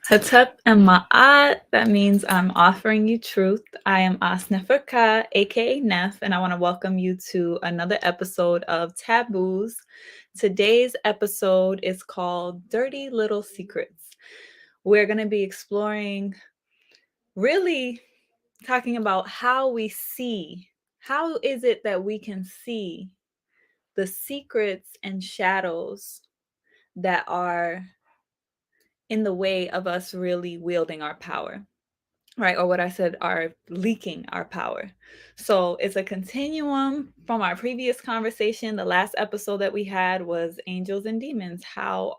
Hatep and Ma'at, that means I'm offering you truth. I am Asneferka, aka Nef, and I want to welcome you to another episode of Taboos. Today's episode is called Dirty Little Secrets. We're going to be exploring, really talking about how we see. How is it that we can see the secrets and shadows that are in the way of us really wielding our power? Right, or what I said are leaking our power. So it's a continuum from our previous conversation. The last episode that we had was angels and demons. How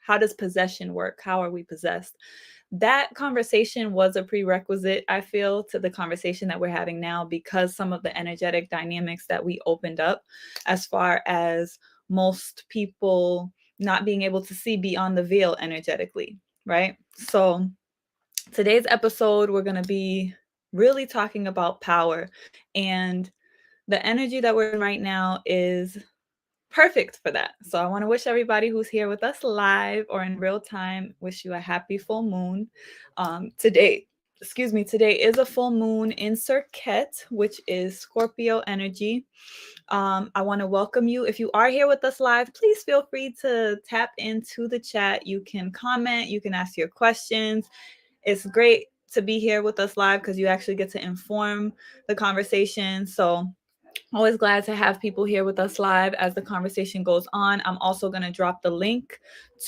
does possession work? How are we possessed? That conversation was a prerequisite, I feel, to the conversation that we're having now, because some of the energetic dynamics that we opened up, as far as most people not being able to see beyond the veil energetically, right? So today's episode, we're going to be really talking about power. And the energy that we're in right now is perfect for that. So I want to wish everybody who's here with us live or in real time, wish you a happy full moon. Today is a full moon in Serket, which is Scorpio energy. I want to welcome you. If you are here with us live, please feel free to tap into the chat. You can comment, you can ask your questions. It's great to be here with us live because you actually get to inform the conversation. So always glad to have people here with us live as the conversation goes on. I'm also going to drop the link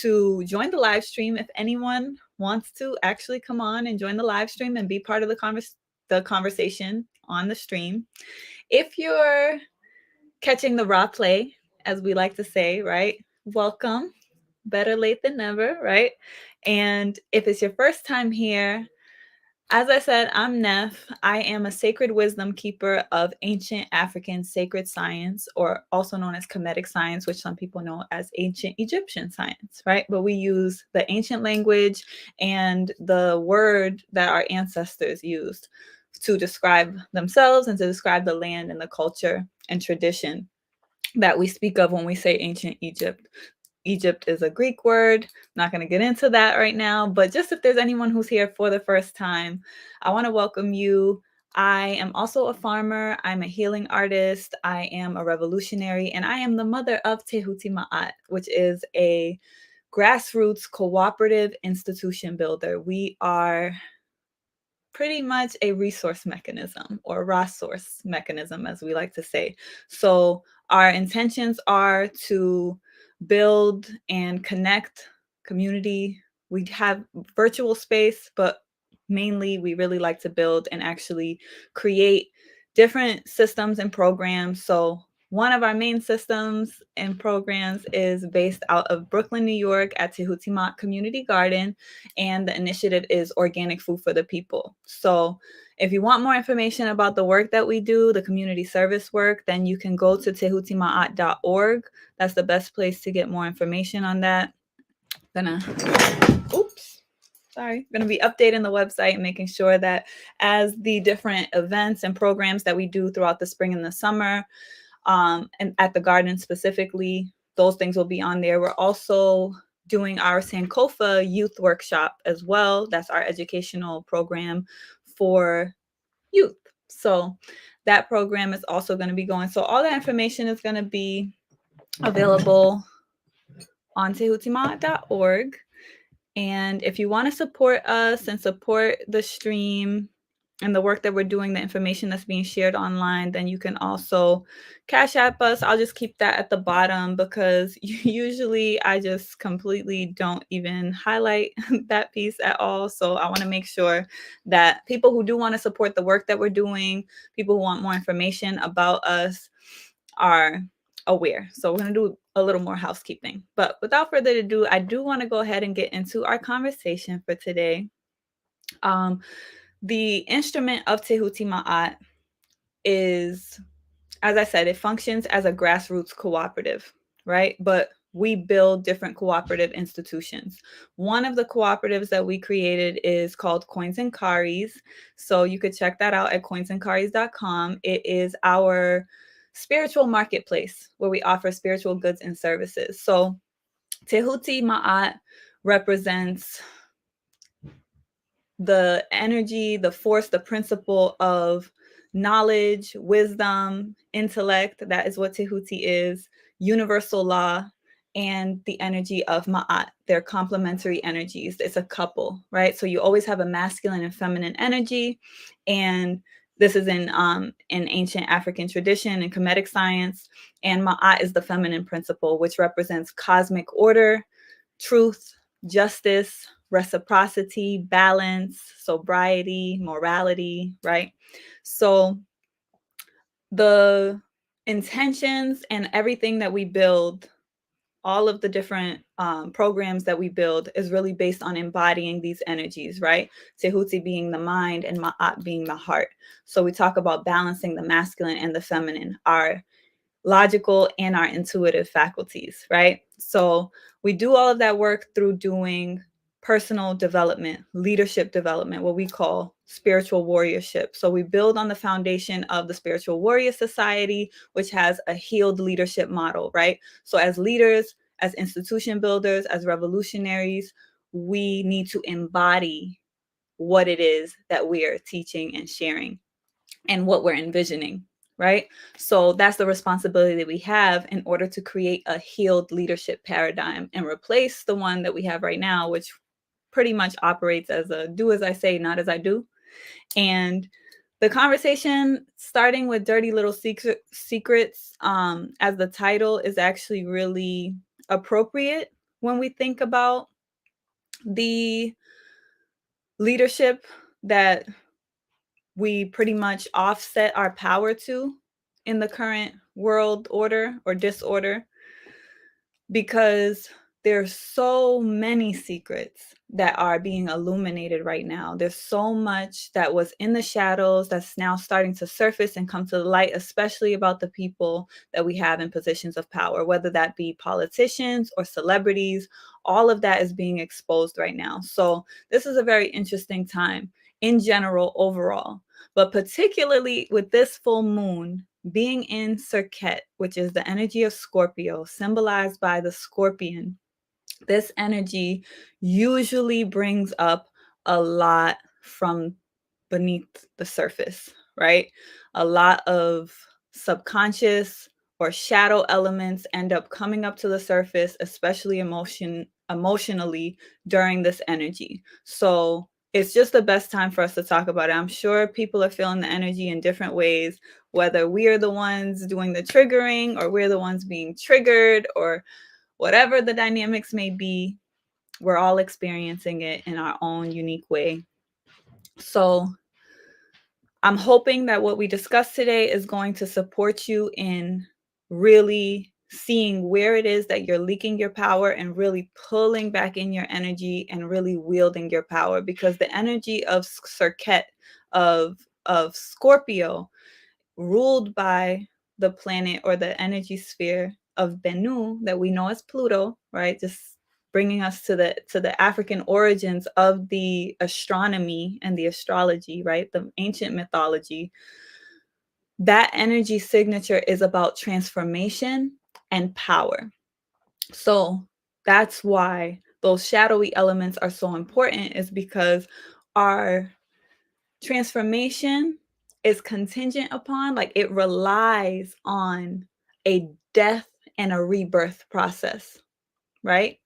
to join the live stream if anyone wants to actually come on and join the live stream and be part of the conversation on the stream. If you're catching the raw play, as we like to say, right? Welcome. Better late than never, right? And if it's your first time here, as I said, I'm Nef. I am a sacred wisdom keeper of ancient African sacred science, or also known as Kemetic science, which some people know as ancient Egyptian science, right? But we use the ancient language and the word that our ancestors used to describe themselves and to describe the land and the culture and tradition that we speak of when we say ancient Egypt. Egypt is a Greek word. I'm not going to get into that right now, but just if there's anyone who's here for the first time, I want to welcome you. I am also a farmer. I'm a healing artist. I am a revolutionary, and I am the mother of Tehuti Ma'at, which is a grassroots cooperative institution builder. We are pretty much a resource mechanism, or raw source mechanism, as we like to say. So our intentions are to build and connect community. We have virtual space, but mainly we really like to build and actually create different systems and programs. So one of our main systems and programs is based out of Brooklyn, New York at Tehuti Ma'at Community Garden, and the initiative is Organic Food for the People. So if you want more information about the work that we do, the community service work, then you can go to tehutimaat.org. That's the best place to get more information on that. Gonna be updating the website and making sure that as the different events and programs that we do throughout the spring and the summer, and at the garden specifically, those things will be on there. We're also doing our Sankofa youth workshop as well. That's our educational program for youth. So that program is also going to be going. So all that information is going to be available on tehutimaat.org. And if you want to support us and support the stream and the work that we're doing, the information that's being shared online, then you can also Cash App us. I'll just keep that at the bottom because usually I just completely don't even highlight that piece at all. So I want to make sure that people who do want to support the work that we're doing, people who want more information about us, are aware. So we're going to do a little more housekeeping. But without further ado, I do want to go ahead and get into our conversation for today. The instrument of Tehuti Ma'at is, as I said, it functions as a grassroots cooperative, right? But we build different cooperative institutions. One of the cooperatives that we created is called Coins and Karis. So you could check that out at coinsandkaris.com. It is our spiritual marketplace where we offer spiritual goods and services. So Tehuti Ma'at represents the energy, the force, the principle of knowledge, wisdom, intellect. That is what Tehuti is, universal law, and the energy of Ma'at. They're complementary energies. It's a couple, right? So you always have a masculine and feminine energy. And this is in ancient African tradition and Kemetic science. And Ma'at is the feminine principle, which represents cosmic order, truth, justice, reciprocity, balance, sobriety, morality, right? So the intentions and everything that we build, all of the different programs that we build is really based on embodying these energies, right? Tehuti being the mind and Ma'at being the heart. So we talk about balancing the masculine and the feminine, our logical and our intuitive faculties, right? So we do all of that work through doing personal development, leadership development, what we call spiritual warriorship. So we build on the foundation of the Spiritual Warrior Society, which has a healed leadership model, right? So as leaders, as institution builders, as revolutionaries, we need to embody what it is that we are teaching and sharing and what we're envisioning, right? So that's the responsibility that we have in order to create a healed leadership paradigm and replace the one that we have right now, which pretty much operates as a do as I say, not as I do. And the conversation, starting with dirty little secrets, as the title, is actually really appropriate when we think about the leadership that we pretty much offset our power to in the current world order or disorder, because there's so many secrets that are being illuminated right now. There's so much that was in the shadows that's now starting to surface and come to the light, especially about the people that we have in positions of power, whether that be politicians or celebrities. All of that is being exposed right now. So this is a very interesting time in general, overall, but particularly with this full moon being in Serket, which is the energy of Scorpio, symbolized by the scorpion. This energy usually brings up a lot from beneath the surface, right? A lot of subconscious or shadow elements end up coming up to the surface, especially emotionally during this energy. So it's just the best time for us to talk about it. I'm sure people are feeling the energy in different ways, whether we are the ones doing the triggering or we're the ones being triggered, or whatever the dynamics may be. We're all experiencing it in our own unique way. So I'm hoping that what we discussed today is going to support you in really seeing where it is that you're leaking your power and really pulling back in your energy and really wielding your power, because the energy of Serket, of Scorpio, ruled by the planet or the energy sphere of Bennu that we know as Pluto, right? Just bringing us to the African origins of the astronomy and the astrology, right? The ancient mythology. That energy signature is about transformation and power. So that's why those shadowy elements are so important, is because our transformation is contingent upon, like, it relies on a death and a rebirth process, right?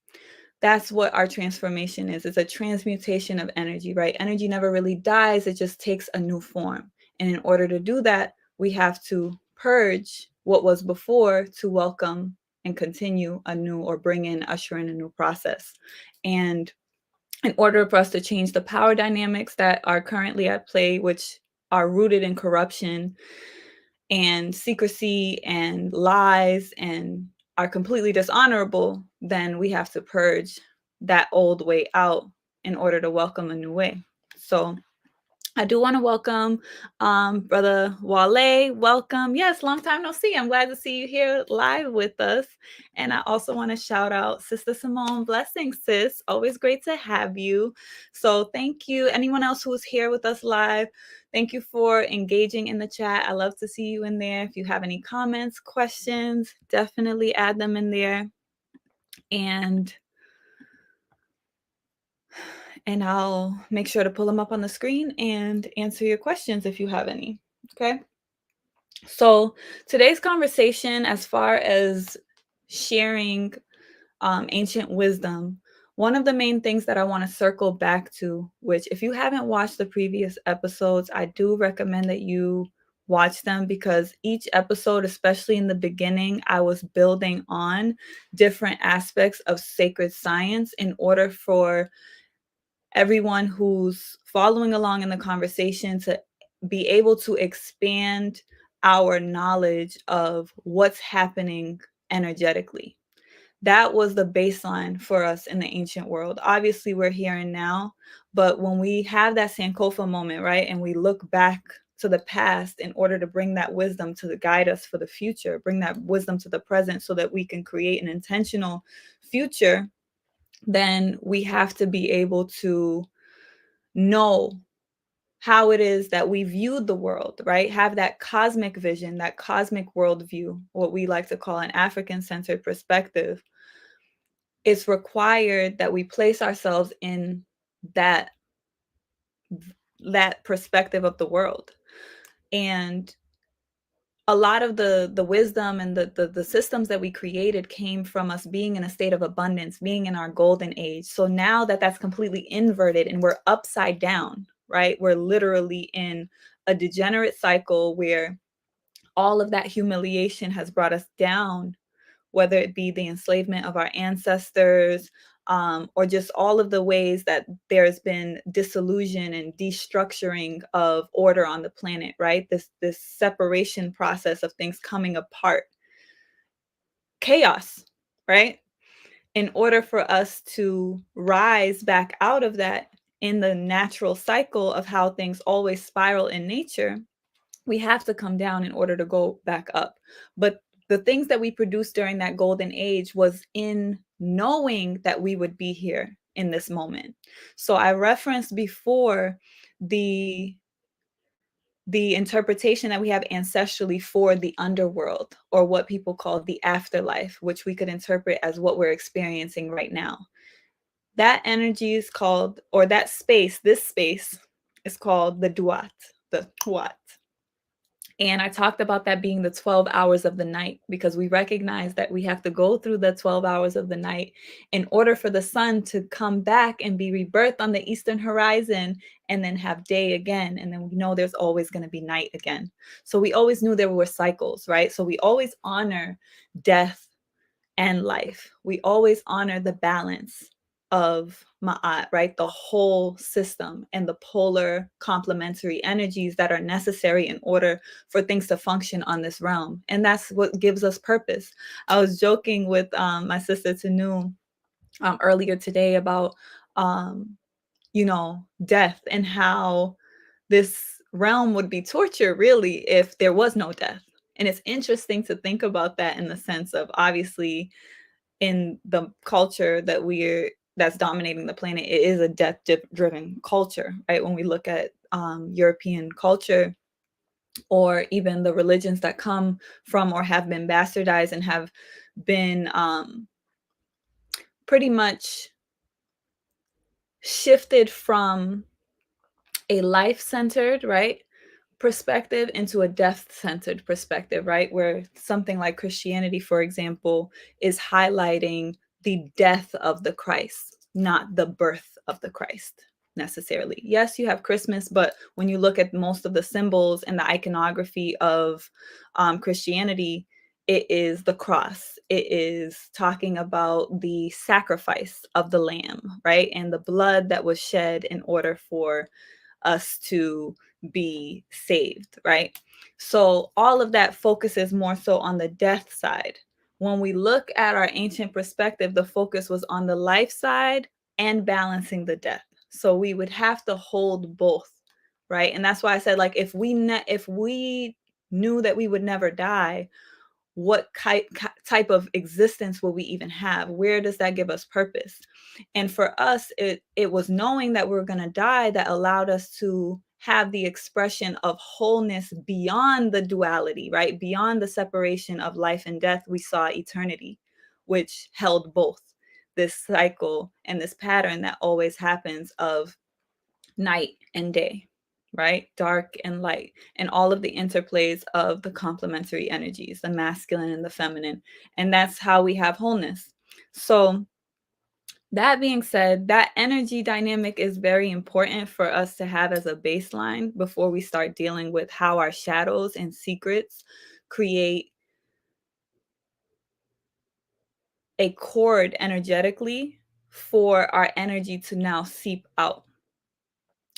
That's what our transformation is. It's a transmutation of energy, right? Energy never really dies, it just takes a new form. And in order to do that, we have to purge what was before to welcome and continue a new, or bring in, usher in a new process. And in order for us to change the power dynamics that are currently at play, which are rooted in corruption and secrecy and lies and are completely dishonorable, then we have to purge that old way out in order to welcome a new way. So I do want to welcome Brother Wale. Welcome. Yes, long time no see. I'm glad to see you here live with us. And I also want to shout out Sister Simone. Blessings, sis. Always great to have you. So thank you. Anyone else who is here with us live, thank you for engaging in the chat. I love to see you in there. If you have any comments, questions, definitely add them in there. And and I'll make sure to pull them up on the screen and answer your questions if you have any. Okay. So today's conversation, as far as sharing ancient wisdom, one of the main things that I want to circle back to, which if you haven't watched the previous episodes, I do recommend that you watch them, because each episode, especially in the beginning, I was building on different aspects of sacred science in order for everyone who's following along in the conversation to be able to expand our knowledge of what's happening energetically. That was the baseline for us in the ancient world. Obviously, we're here and now, but when we have that Sankofa moment, right, and we look back to the past in order to bring that wisdom to guide us for the future, bring that wisdom to the present so that we can create an intentional future, then we have to be able to know how it is that we viewed the world, right? Have that cosmic vision, that cosmic worldview, what we like to call an African-centered perspective. It's required that we place ourselves in that perspective of the world. And a lot of the wisdom and the systems that we created came from us being in a state of abundance, being in our golden age. So now that that's completely inverted and we're upside down, right? We're literally in a degenerate cycle where all of that humiliation has brought us down, whether it be the enslavement of our ancestors, or just all of the ways that there's been disillusion and destructuring of order on the planet, right? This separation process of things coming apart, chaos, right? In order for us to rise back out of that in the natural cycle of how things always spiral in nature, we have to come down in order to go back up. But the things that we produced during that golden age was in knowing that we would be here in this moment. So I referenced before the interpretation that we have ancestrally for the underworld, or what people call the afterlife, which we could interpret as what we're experiencing right now. That energy is called, or that space, this space is called the duat, the tuat. And I talked about that being the 12 hours of the night, because we recognize that we have to go through the 12 hours of the night in order for the sun to come back and be rebirthed on the eastern horizon, and then have day again. And then we know there's always going to be night again. So we always knew there were cycles, right? So we always honor death and life. We always honor the balance of Ma'at, right? The whole system and the polar complementary energies that are necessary in order for things to function on this realm. And that's what gives us purpose. I was joking with my sister Tanu earlier today about, death, and how this realm would be torture really if there was no death. And it's interesting to think about that in the sense of, obviously, in the culture that's dominating the planet, it is a death driven culture, right? When we look at European culture, or even the religions that come from or have been bastardized and have been pretty much shifted from a life-centered, right, perspective into a death-centered perspective, right? Where something like Christianity, for example, is highlighting the death of the Christ, not the birth of the Christ necessarily. Yes, you have Christmas, but when you look at most of the symbols and the iconography of Christianity, it is the cross. It is talking about the sacrifice of the lamb, right? And the blood that was shed in order for us to be saved, right? So all of that focuses more so on the death side. When we look at our ancient perspective, the focus was on the life side and balancing the death. So we would have to hold both, right? And that's why I said, like, if we knew that we would never die, what type of existence will we even have? Where does that give us purpose? And for us, it was knowing that we were going to die that allowed us to have the expression of wholeness beyond the duality, right? Beyond the separation of life and death, we saw eternity, which held both. this cycle and this pattern that always happens of night and day, right? Dark and light, and all of the interplays of the complementary energies, the masculine and the feminine. And that's how we have wholeness. So, that being said, that energy dynamic is very important for us to have as a baseline before we start dealing with how our shadows and secrets create a cord energetically for our energy to now seep out.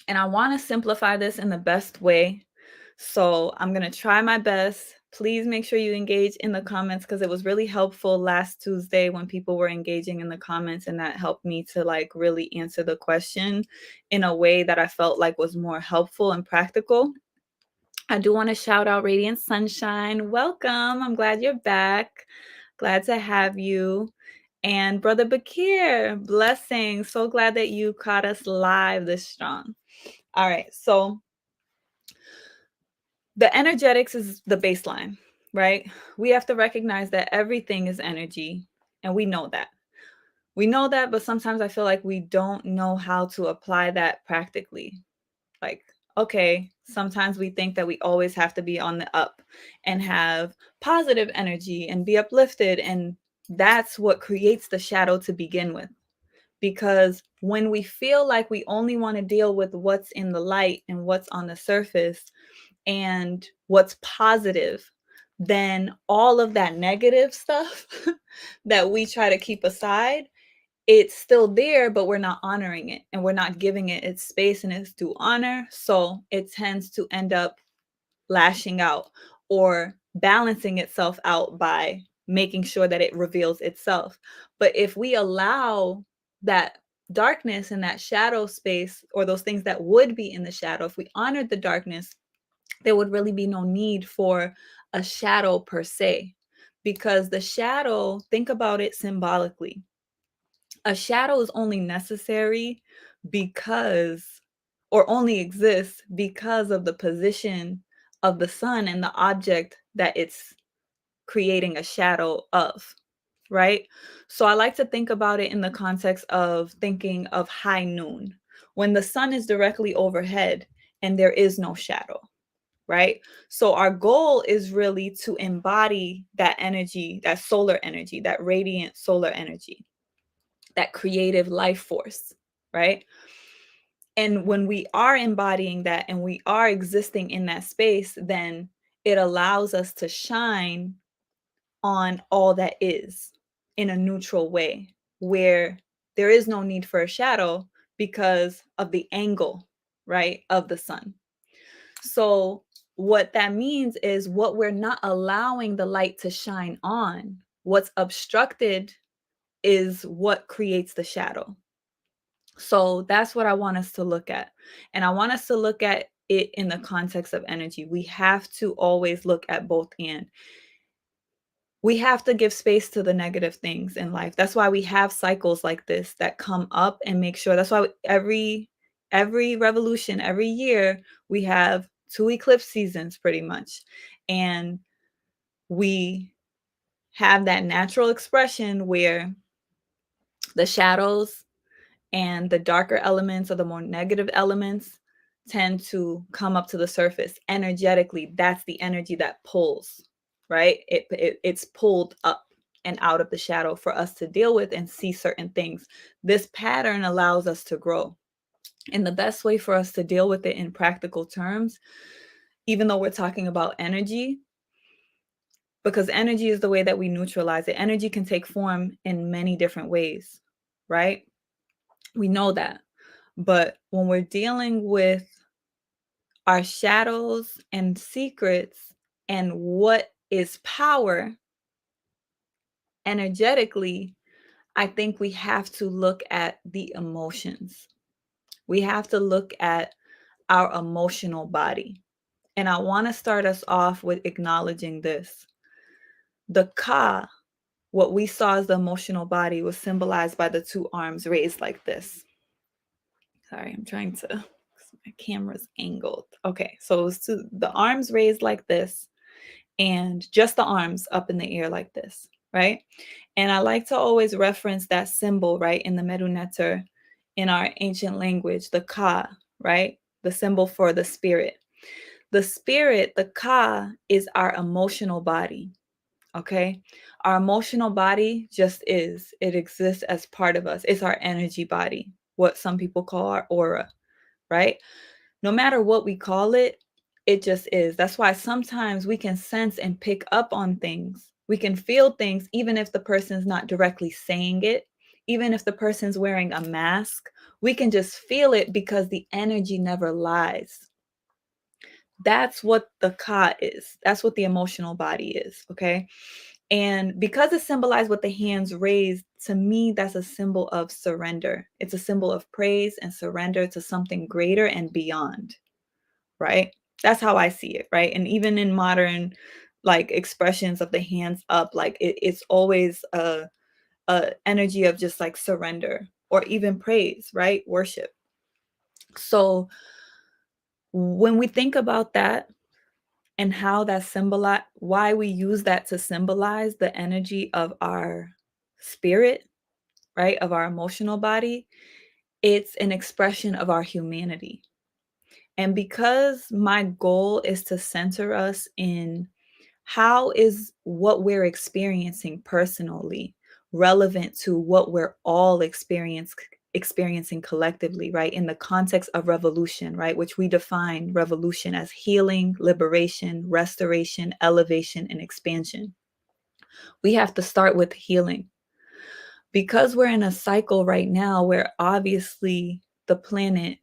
And I want to simplify this in the best way. So I'm going to try my best. Please make sure you engage in the comments, because it was really helpful last Tuesday when people were engaging in the comments, and that helped me to like really answer the question in a way that I felt like was more helpful and practical. I do want to shout out Radiant Sunshine. Welcome. I'm glad you're back. Glad to have you. And Brother Bakir, blessings. So glad that you caught us live this strong. All right. So the energetics is the baseline, right? We have to recognize that everything is energy, and we know that. We know that, but sometimes I feel like we don't know how to apply that practically. Like, okay, sometimes we think that we always have to be on the up and have positive energy and be uplifted, and that's what creates the shadow to begin with. Because when we feel like we only want to deal with what's in the light and what's on the surface and what's positive, then all of that negative stuff that we try to keep aside, it's still there, but we're not honoring it, and we're not giving it its space and its due honor. So it tends to end up lashing out or balancing itself out by making sure that it reveals itself. But if we allow that darkness and that shadow space, or those things that would be in the shadow, if we honored the darkness, there would really be no need for a shadow per se. Because the shadow, think about it symbolically. A shadow is only necessary because, or only exists because of the position of the sun and the object that it's creating a shadow of, right? So I like to think about it in the context of thinking of high noon, when the sun is directly overhead and there is no shadow, right? So our goal is really to embody that energy, that solar energy, that radiant solar energy, that creative life force, right? And when we are embodying that and we are existing in that space, then it allows us to shine on all that is in a neutral way, where there is no need for a shadow because of the angle, right, of the sun. So what that means is, what we're not allowing the light to shine on, what's obstructed, is what creates the shadow. So that's what I want us to look at. And I want us to look at it in the context of energy. We have to always look at both and. We have to give space to the negative things in life. That's why we have cycles like this that come up and make sure. That's why every revolution, every year, we have 2 eclipse seasons pretty much. And we have that natural expression where the shadows and the darker elements, or the more negative elements, tend to come up to the surface energetically. That's the energy that pulls, right? It's pulled up and out of the shadow for us to deal with and see certain things. This pattern allows us to grow. And the best way for us to deal with it in practical terms, even though we're talking about energy, because energy is the way that we neutralize it. Energy can take form in many different ways, right? We know that. But when we're dealing with our shadows and secrets and what is power energetically, I think we have to look at the emotions. We have to look at our emotional body. And I want to start us off with acknowledging this. The Ka, what we saw as the emotional body, was symbolized by the 2 arms raised like this. Sorry, I'm trying to, my camera's angled. Okay, so it's the arms raised like this, and just the arms up in the air like this, right? And I like to always reference that symbol, right, in the Medu Neter in our ancient language, the Ka, right? The symbol for the spirit. The spirit, the Ka, is our emotional body, okay? Our emotional body just is. It exists as part of us. It's our energy body, what some people call our aura, right? No matter what we call it, it just is. That's why sometimes we can sense and pick up on things. We can feel things even if the person's not directly saying it, even if the person's wearing a mask. We can just feel it because the energy never lies. That's what the Ka is. That's what the emotional body is, okay? And because it's symbolized with the hands raised, to me, that's a symbol of surrender. It's a symbol of praise and surrender to something greater and beyond, right? That's how I see it, right? And even in modern like expressions of the hands up, like it's always a energy of just like surrender or even praise, right? Worship. So when we think about that and how that symbolize, why we use that to symbolize the energy of our spirit, right? Of our emotional body, it's an expression of our humanity. And because my goal is to center us in how is what we're experiencing personally relevant to what we're all experiencing collectively, right? In the context of revolution, right? Which we define revolution as healing, liberation, restoration, elevation, and expansion. We have to start with healing because we're in a cycle right now where obviously the planet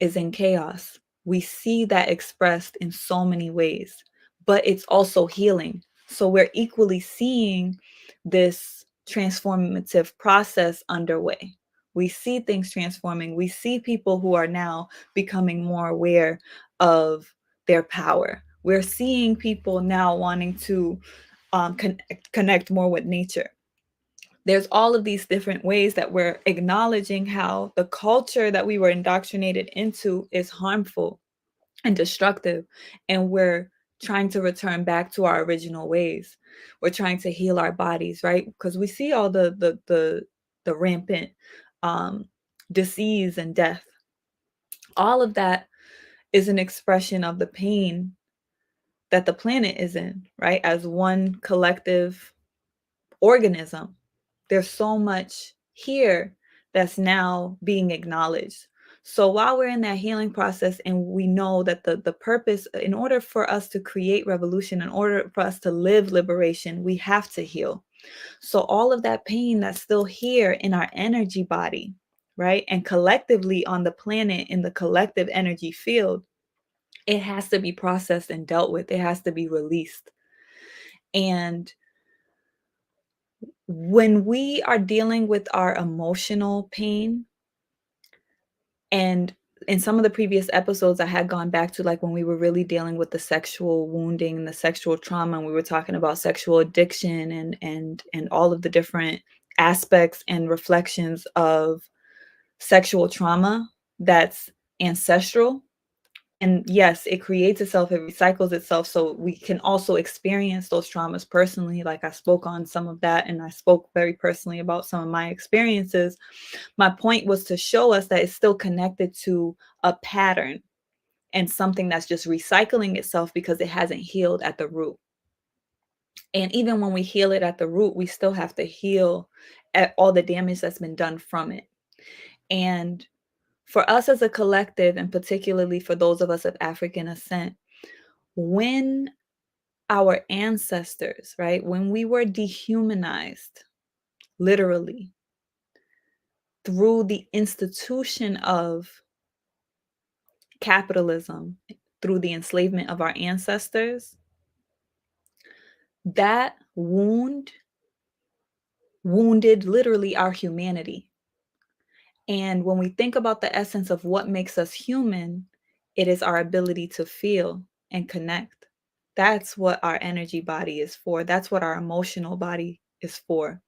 is in chaos. We see that expressed in so many ways, but it's also healing. So we're equally seeing this transformative process underway. We see things transforming. We see people who are now becoming more aware of their power. We're seeing people now wanting to connect more with nature. There's all of these different ways that we're acknowledging how the culture that we were indoctrinated into is harmful and destructive, and we're trying to return back to our original ways. We're trying to heal our bodies, right? Because we see all the rampant um, disease and death. All of that is an expression of the pain that the planet is in, right? As one collective organism. There's so much here that's now being acknowledged. So while we're in that healing process and we know that the purpose, in order for us to create revolution, in order for us to live liberation, we have to heal. So all of that pain that's still here in our energy body, right? And collectively on the planet, in the collective energy field, it has to be processed and dealt with. It has to be released. And when we are dealing with our emotional pain, and in some of the previous episodes, I had gone back to like when we were really dealing with the sexual wounding and the sexual trauma, and we were talking about sexual addiction and all of the different aspects and reflections of sexual trauma that's ancestral. And yes, it creates itself, it recycles itself. So we can also experience those traumas personally. Like I spoke on some of that, and I spoke very personally about some of my experiences. My point was to show us that it's still connected to a pattern and something that's just recycling itself because it hasn't healed at the root. And even when we heal it at the root, we still have to heal at all the damage that's been done from it. And for us as a collective, and particularly for those of us of African ascent, when our ancestors, right, when we were dehumanized, literally, through the institution of capitalism, through the enslavement of our ancestors, that wounded literally our humanity. And when we think about the essence of what makes us human, it is our ability to feel and connect. That's what our energy body is for. That's what our emotional body is for.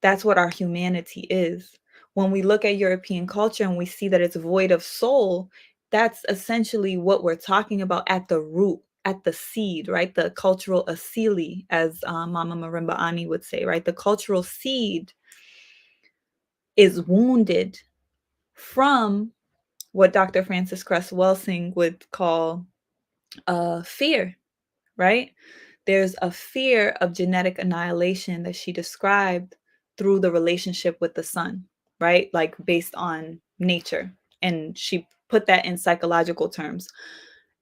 That's what our humanity is. When we look at European culture and we see that it's void of soul, that's essentially what we're talking about at the root. at the seed, right? The cultural asili, as Mama Marimba Ani would say, right? The cultural seed is wounded from what Dr. Frances Cress Welsing would call fear, right? There's a fear of genetic annihilation that she described through the relationship with the sun, right? Like based on nature. And she put that in psychological terms.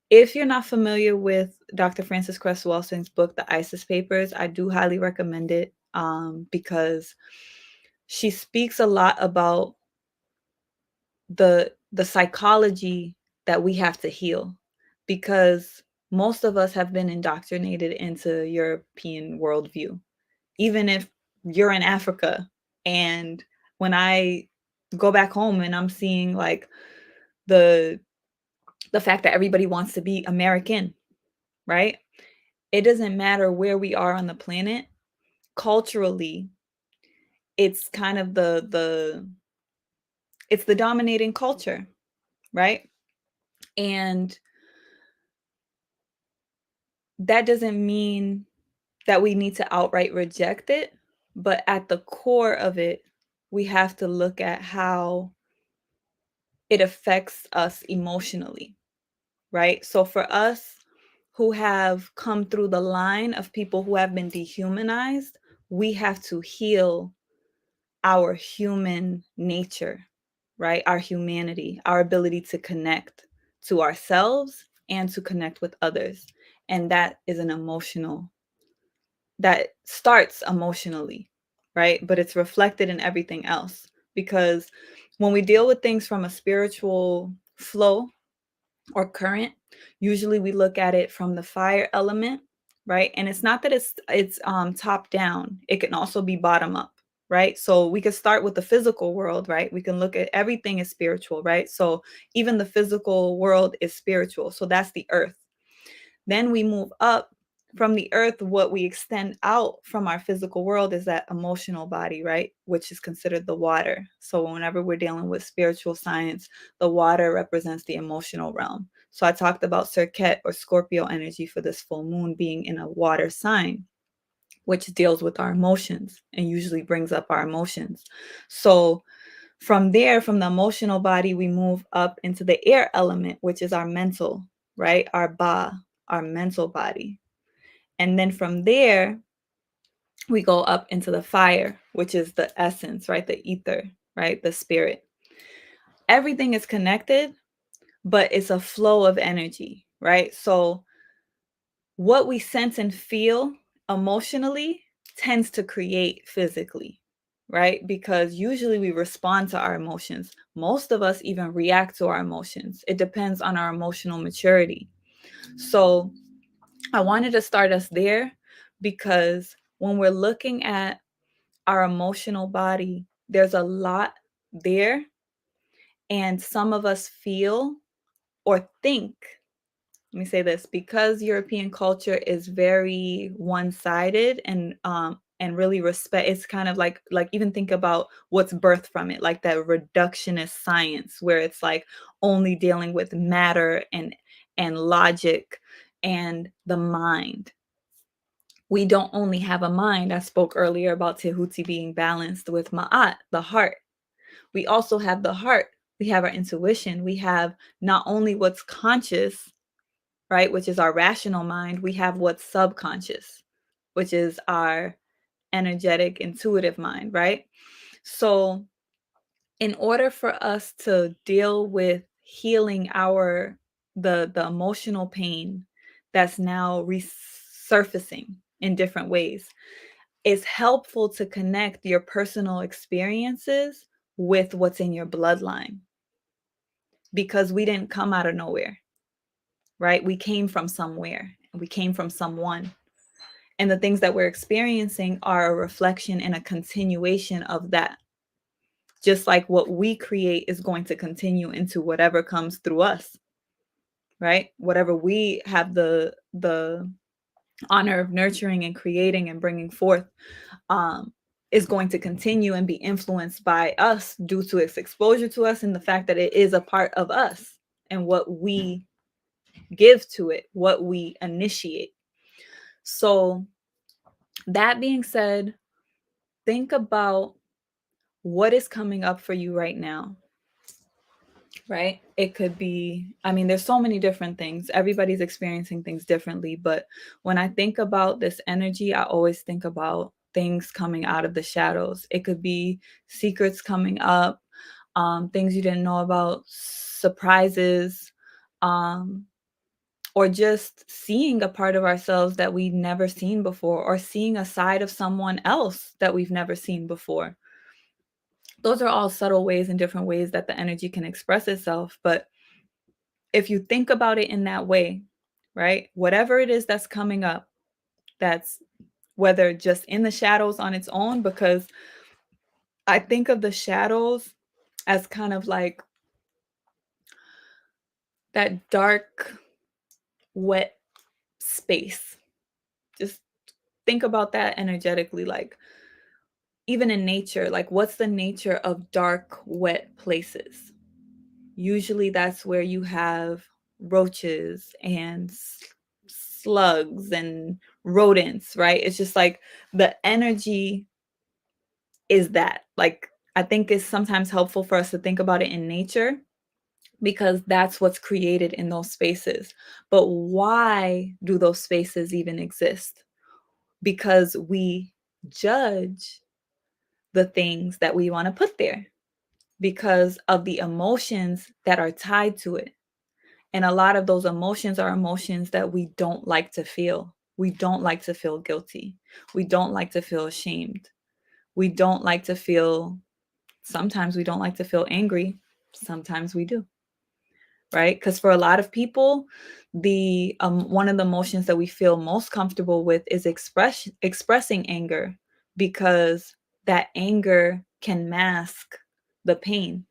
If you're not familiar with Dr. Frances Cress Welsing's book, The ISIS Papers, I do highly recommend it because she speaks a lot about the psychology that we have to heal, because most of us have been indoctrinated into European worldview, even if you're in Africa. And when I go back home and I'm seeing like the fact that everybody wants to be American, right? It doesn't matter where we are on the planet. Culturally, it's kind of it's the dominating culture, right? And that doesn't mean that we need to outright reject it, but at the core of it, we have to look at how it affects us emotionally, right? So for us who have come through the line of people who have been dehumanized, we have to heal our human nature, right? Our humanity, our ability to connect to ourselves and to connect with others. And that is an emotional, that starts emotionally, right? But it's reflected in everything else. Because when we deal with things from a spiritual flow or current, usually we look at it from the fire element, right? And it's not that it's top down. It can also be bottom up, right? So we could start with the physical world, right? We can look at everything as spiritual, right? So even the physical world is spiritual. So that's the earth. Then we move up from the earth. What we extend out from our physical world is that emotional body, right? Which is considered the water. So whenever we're dealing with spiritual science, the water represents the emotional realm. So I talked about Serket or Scorpio energy for this full moon being in a water sign, which deals with our emotions and usually brings up our emotions. So from there, from the emotional body, we move up into the air element, which is our mental, right? Our ba, our mental body. And then from there, we go up into the fire, which is the essence, right? The ether, right? The spirit. Everything is connected, but it's a flow of energy, right? So what we sense and feel emotionally tends to create physically, right? Because usually we respond to our emotions. Most of us even react to our emotions. It depends on our emotional maturity. So I wanted to start us there because when we're looking at our emotional body, there's a lot there. And some of us feel or think, let me say this, because European culture is very one-sided and really respect, it's kind of like even think about what's birthed from it, like that reductionist science where it's like only dealing with matter and logic and the mind. We don't only have a mind. I spoke earlier about Tehuti being balanced with Ma'at, the heart. We also have the heart. We have our intuition. We have not only what's conscious, right, which is our rational mind, we have what's subconscious, which is our energetic, intuitive mind, right? So, in order for us to deal with healing the emotional pain that's now resurfacing in different ways, it's helpful to connect your personal experiences with what's in your bloodline, because we didn't come out of nowhere, right? We came from somewhere. We came from someone. And the things that we're experiencing are a reflection and a continuation of that. Just like what we create is going to continue into whatever comes through us, right? Whatever we have the honor of nurturing and creating and bringing forth is going to continue and be influenced by us due to its exposure to us and the fact that it is a part of us and what we give to it, what we initiate. So that being said, think about what is coming up for you right now, right? It could be, I mean, there's so many different things. Everybody's experiencing things differently. But when I think about this energy, I always think about things coming out of the shadows. It could be secrets coming up, things you didn't know about, surprises, um, or just seeing a part of ourselves that we've never seen before, or seeing a side of someone else that we've never seen before. Those are all subtle ways and different ways that the energy can express itself. But if you think about it in that way, right, whatever it is that's coming up, that's whether just in the shadows on its own, because I think of the shadows as kind of like that dark, wet space. Just think about that energetically, like even in nature, like what's the nature of dark, wet places? Usually that's where you have roaches and slugs and rodents, right? It's just like the energy is that. Like, I think it's sometimes helpful for us to think about it in nature because that's what's created in those spaces. But why do those spaces even exist? Because we judge the things that we want to put there because of the emotions that are tied to it. And a lot of those emotions are emotions that we don't like to feel. We don't like to feel guilty. We don't like to feel ashamed. We don't like to feel, sometimes we don't like to feel angry. Sometimes we do, right? Because for a lot of people, the one of the emotions that we feel most comfortable with is expressing anger, because that anger can mask the pain,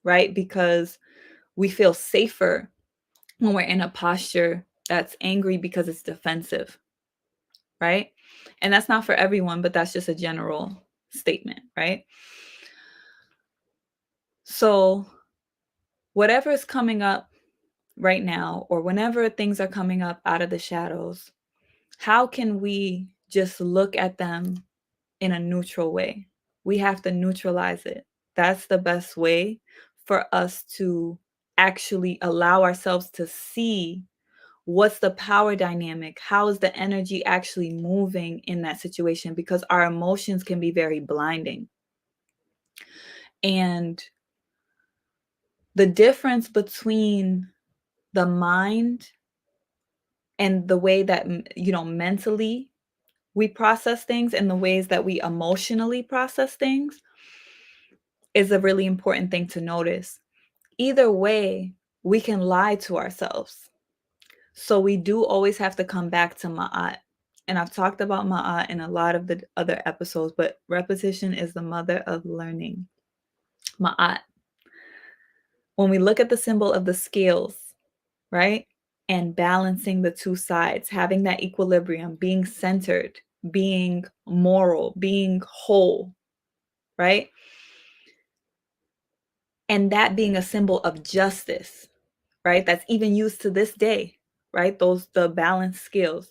right? Because we feel safer when we're in a posture that's angry because it's defensive, right? And that's not for everyone, but that's just a general statement, right? So, whatever is coming up right now, or whenever things are coming up out of the shadows, how can we just look at them in a neutral way? We have to neutralize it. That's the best way for us to actually allow ourselves to see what's the power dynamic, how is the energy actually moving in that situation, because our emotions can be very blinding. And the difference between the mind and the way that mentally we process things and the ways that we emotionally process things is a really important thing to notice. Either way, we can lie to ourselves. So we do always have to come back to Ma'at. And I've talked about Ma'at in a lot of the other episodes, but repetition is the mother of learning. Ma'at. When we look at the symbol of the scales, right? And balancing the two sides, having that equilibrium, being centered, being moral, being whole, right? And that being a symbol of justice, right? That's even used to this day, right? The balanced scales.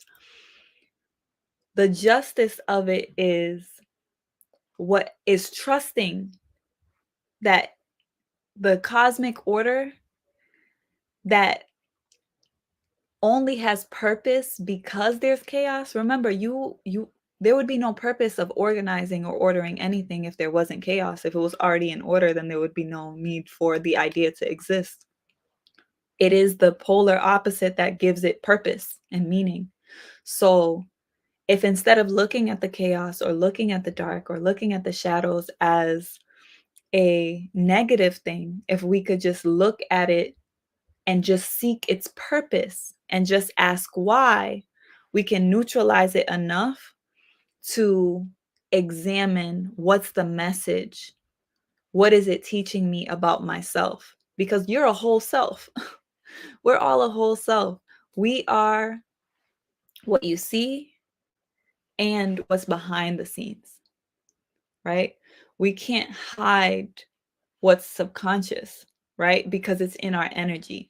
The justice of it is what is trusting that the cosmic order that only has purpose because there's chaos. Remember, you there would be no purpose of organizing or ordering anything if there wasn't chaos. If it was already in order, then there would be no need for the idea to exist. It is the polar opposite that gives it purpose and meaning. So if instead of looking at the chaos or looking at the dark or looking at the shadows as a negative thing, if we could just look at it and just seek its purpose and just ask why, we can neutralize it enough to examine what's the message. What is it teaching me about myself? Because you're a whole self. We're all a whole self. We are what you see and what's behind the scenes, right? We can't hide what's subconscious, right? Because it's in our energy.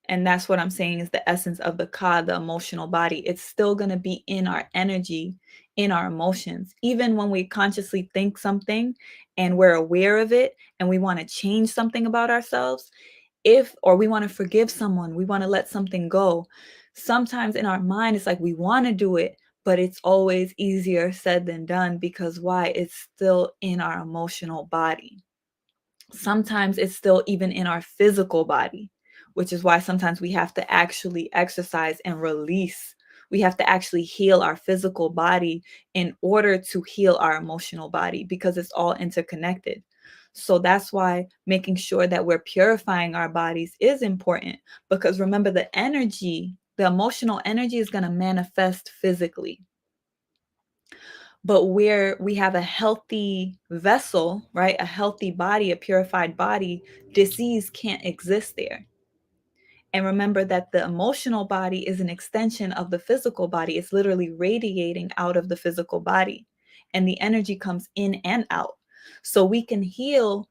And that's what I'm saying is the essence of the ka, the emotional body. It's still going to be in our energy, in our emotions. Even when we consciously think something and we're aware of it and we want to change something about ourselves, or we want to forgive someone, we want to let something go. Sometimes in our mind, it's like we want to do it, but it's always easier said than done because why? It's still in our emotional body. Sometimes it's still even in our physical body, which is why sometimes we have to actually exercise and release. We have to actually heal our physical body in order to heal our emotional body because it's all interconnected. So that's why making sure that we're purifying our bodies is important because remember, the emotional energy is going to manifest physically. But where we have a healthy vessel, right? A healthy body, a purified body, disease can't exist there. And remember that the emotional body is an extension of the physical body. It's literally radiating out of the physical body, and the energy comes in and out. So we can heal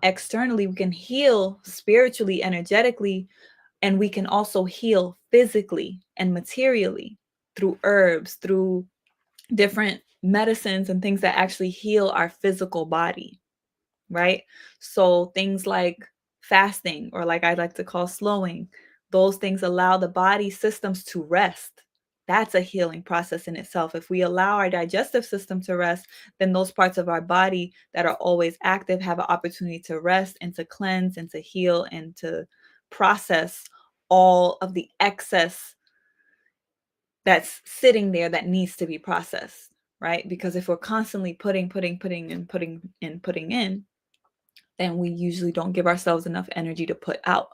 externally, we can heal spiritually, energetically, and we can also heal physically and materially through herbs, through different medicines and things that actually heal our physical body, right? So things like fasting, or like I like to call slowing, those things allow the body systems to rest. That's a healing process in itself. If we allow our digestive system to rest, then those parts of our body that are always active have an opportunity to rest and to cleanse and to heal and to process all of the excess that's sitting there that needs to be processed, right? Because if we're constantly putting in, then we usually don't give ourselves enough energy to put out,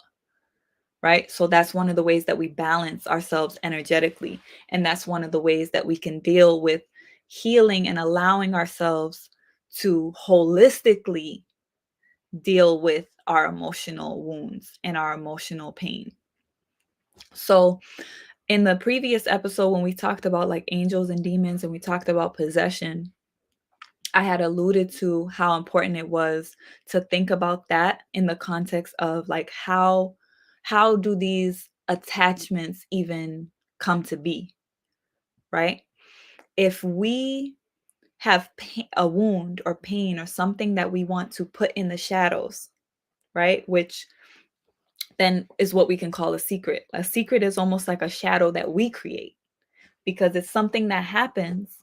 right? So that's one of the ways that we balance ourselves energetically. And that's one of the ways that we can deal with healing and allowing ourselves to holistically deal with our emotional wounds and our emotional pain. So in the previous episode, when we talked about like angels and demons and we talked about possession, I had alluded to how important it was to think about that in the context of like how do these attachments even come to be, right? If we have a wound or pain or something that we want to put in the shadows, right? Which then is what we can call a secret. A secret is almost like a shadow that we create because it's something that happens,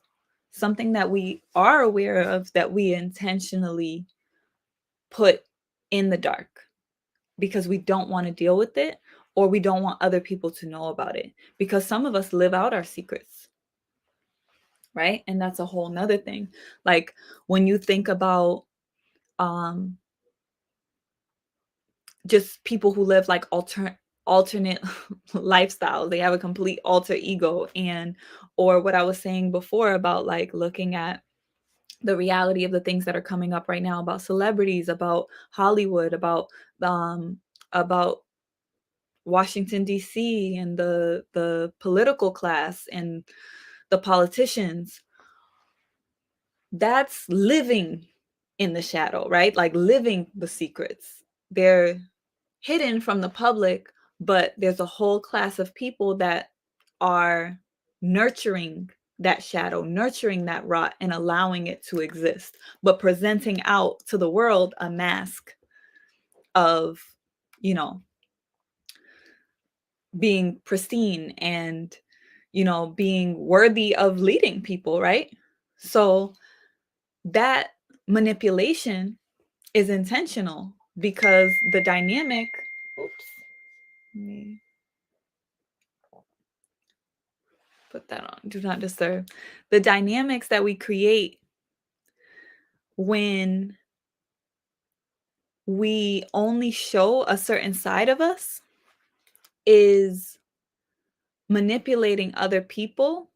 something that we are aware of that we intentionally put in the dark because we don't want to deal with it or we don't want other people to know about it because some of us live out our secrets, right? And that's a whole nother thing. Like when you think about just people who live like alternate lifestyles, they have a complete alter ego, and or what I was saying before about like looking at the reality of the things that are coming up right now about celebrities, about Hollywood, about Washington D.C. and the political class and the politicians. That's living in the shadow, right? Like living the secrets. They're hidden from the public, but there's a whole class of people that are nurturing that shadow, nurturing that rot and allowing it to exist, but presenting out to the world a mask of, you know, being pristine and, you know, being worthy of leading people, right? So that manipulation is intentional because the dynamic, oops, let me put that on, do not disturb. The dynamics that we create when we only show a certain side of us is manipulating other people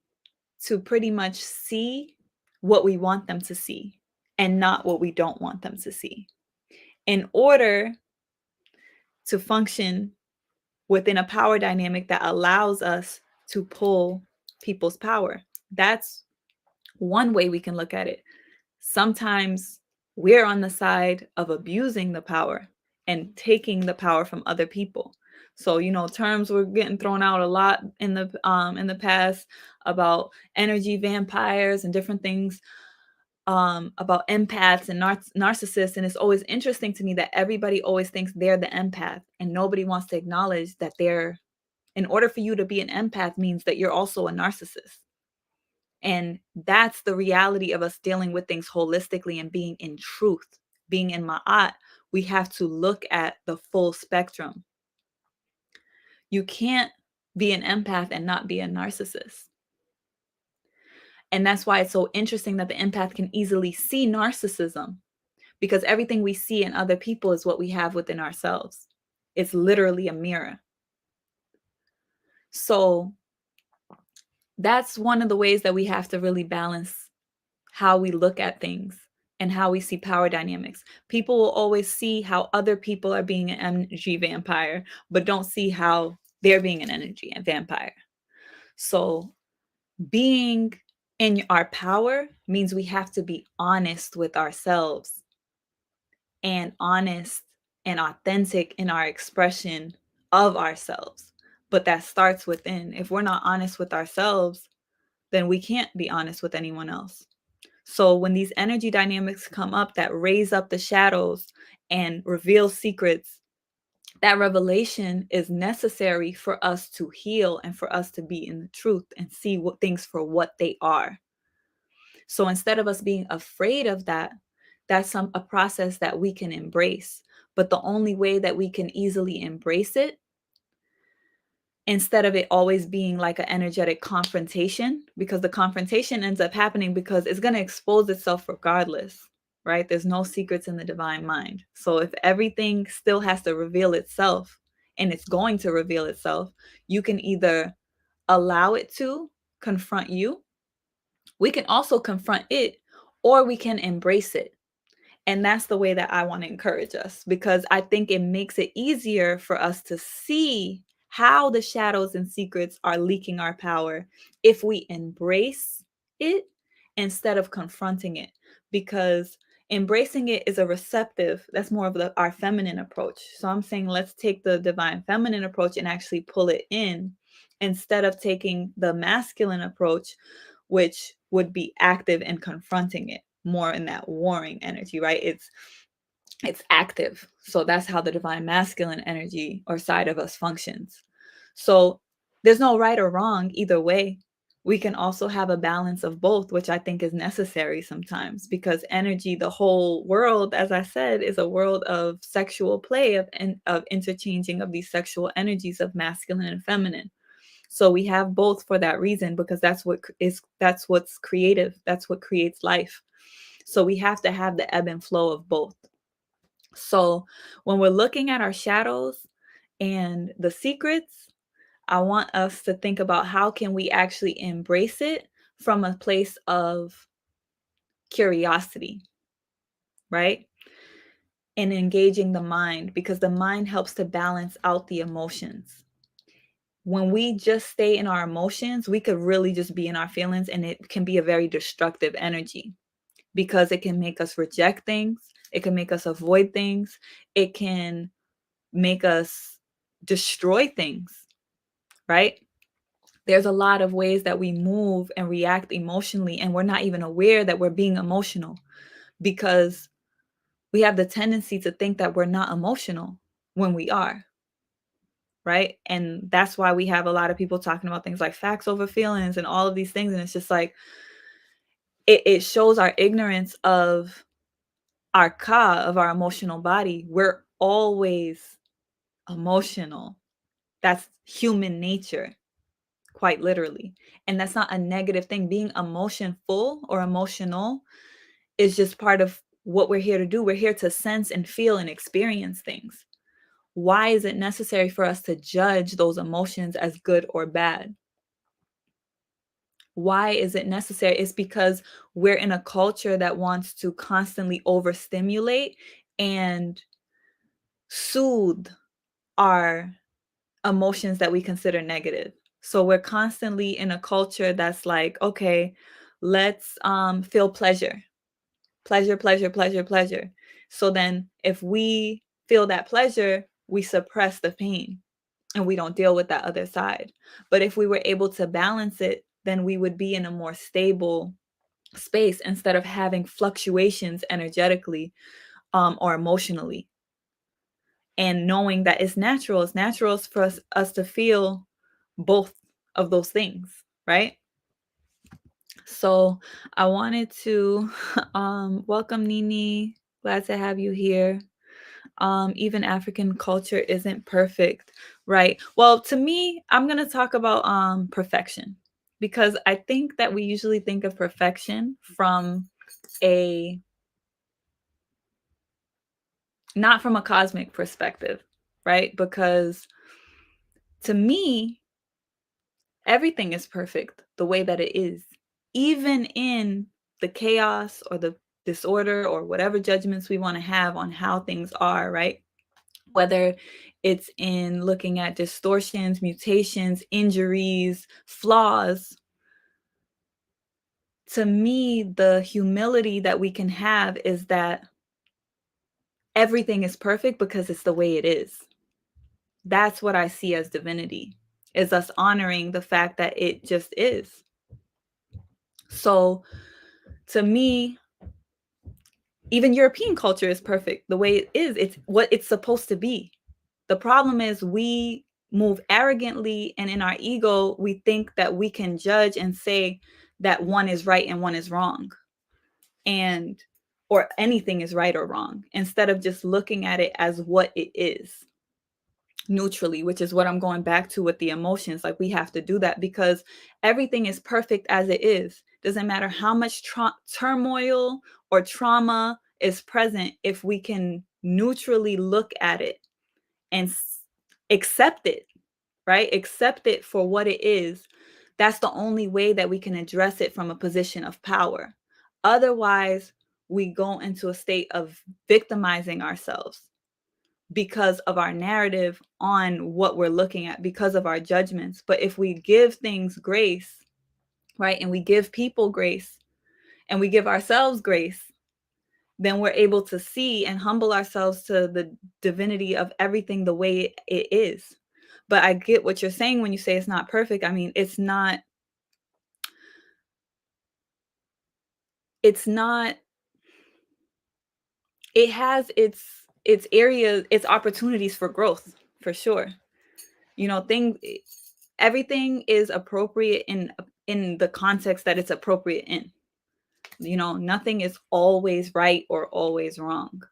to pretty much see what we want them to see and not what we don't want them to see in order to function within a power dynamic that allows us to pull people's power. That's one way we can look at it. Sometimes we're on the side of abusing the power and taking the power from other people. So, terms were getting thrown out a lot in the past about energy vampires and different things, about empaths and narcissists. And it's always interesting to me that everybody always thinks they're the empath, and nobody wants to acknowledge that in order for you to be an empath means that you're also a narcissist. And that's the reality of us dealing with things holistically and being in truth, being in Ma'at. We have to look at the full spectrum. You can't be an empath and not be a narcissist. And that's why it's so interesting that the empath can easily see narcissism, because everything we see in other people is what we have within ourselves. It's literally a mirror. So that's one of the ways that we have to really balance how we look at things and how we see power dynamics. People will always see how other people are being an energy vampire, but don't see how they're being an energy vampire. So being in our power means we have to be honest with ourselves and honest and authentic in our expression of ourselves. But that starts within. If we're not honest with ourselves, then we can't be honest with anyone else. So when these energy dynamics come up that raise up the shadows and reveal secrets, that revelation is necessary for us to heal and for us to be in the truth and see what things for what they are. So instead of us being afraid of that, that's a process that we can embrace. But the only way that we can easily embrace it, instead of it always being like an energetic confrontation, because the confrontation ends up happening because it's going to expose itself regardless, right? There's no secrets in the divine mind. So if everything still has to reveal itself, and it's going to reveal itself, you can either allow it to confront you. We can also confront it, or we can embrace it. And that's the way that I want to encourage us, because I think it makes it easier for us to see how the shadows and secrets are leaking our power if we embrace it instead of confronting it. Because embracing it is a receptive, that's more of our feminine approach. So I'm saying let's take the divine feminine approach and actually pull it in, instead of taking the masculine approach, which would be active and confronting it, more in that warring energy, right? It's active. So that's how the divine masculine energy or side of us functions. So there's no right or wrong either way. We can also have a balance of both, which I think is necessary sometimes, because energy, the whole world, as I said, is a world of sexual play, of interchanging of these sexual energies of masculine and feminine. So we have both for that reason, because that's what's creative. That's what creates life. So we have to have the ebb and flow of both. So when we're looking at our shadows and the secrets, I want us to think about how can we actually embrace it from a place of curiosity, right? And engaging the mind, because the mind helps to balance out the emotions. When we just stay in our emotions, we could really just be in our feelings, and it can be a very destructive energy, because it can make us reject things. It can make us avoid things. It can make us destroy things, right? There's a lot of ways that we move and react emotionally, and we're not even aware that we're being emotional, because we have the tendency to think that we're not emotional when we are, right? And that's why we have a lot of people talking about things like facts over feelings and all of these things. And it's just like, it shows our ignorance of our of our emotional body. We're always emotional. That's human nature, quite literally. And that's not a negative thing. Being emotionful or emotional is just part of what we're here to do. We're here to sense and feel and experience things. Why is it necessary for us to judge those emotions as good or bad? Why is it necessary? It's because we're in a culture that wants to constantly overstimulate and soothe our emotions that we consider negative. So we're constantly in a culture that's like, okay, let's feel pleasure. Pleasure, pleasure, pleasure, pleasure. So then if we feel that pleasure, we suppress the pain. and we don't deal with that other side. But if we were able to balance it, then we would be in a more stable space instead of having fluctuations energetically or emotionally. And knowing that it's natural for us to feel both of those things, right? So I wanted to welcome Nini. Glad to have you here. Even African culture isn't perfect, right? Well, to me, I'm going to talk about perfection, because I think that we usually think of perfection from a not from a cosmic perspective, right? Because to me, everything is perfect the way that it is, even in the chaos or the disorder or whatever judgments we want to have on how things are, right? Whether it's in looking at distortions, mutations, injuries, flaws. To me, the humility that we can have is that everything is perfect because it's the way it is. That's what I see as divinity, is us honoring the fact that it just is. So to me, even European culture is perfect the way it is. It's what it's supposed to be. The problem is we move arrogantly, and in our ego, we think that we can judge and say that one is right and one is wrong, and or anything is right or wrong, instead of just looking at it as what it is neutrally, which is what I'm going back to with the emotions. Like, we have to do that because everything is perfect as it is. Doesn't matter how much turmoil or trauma is present, if we can neutrally look at it and accept it, right? Accept it for what it is. That's the only way that we can address it from a position of power. Otherwise, we go into a state of victimizing ourselves because of our narrative on what we're looking at, because of our judgments. But if we give things grace, right, and we give people grace and we give ourselves grace, then we're able to see and humble ourselves to the divinity of everything the way it is. But I get what you're saying when you say it's not perfect. I mean, it's not, it has its areas, its opportunities for growth, for sure. You know, everything is appropriate in the context that it's appropriate in. You know, nothing is always right or always wrong.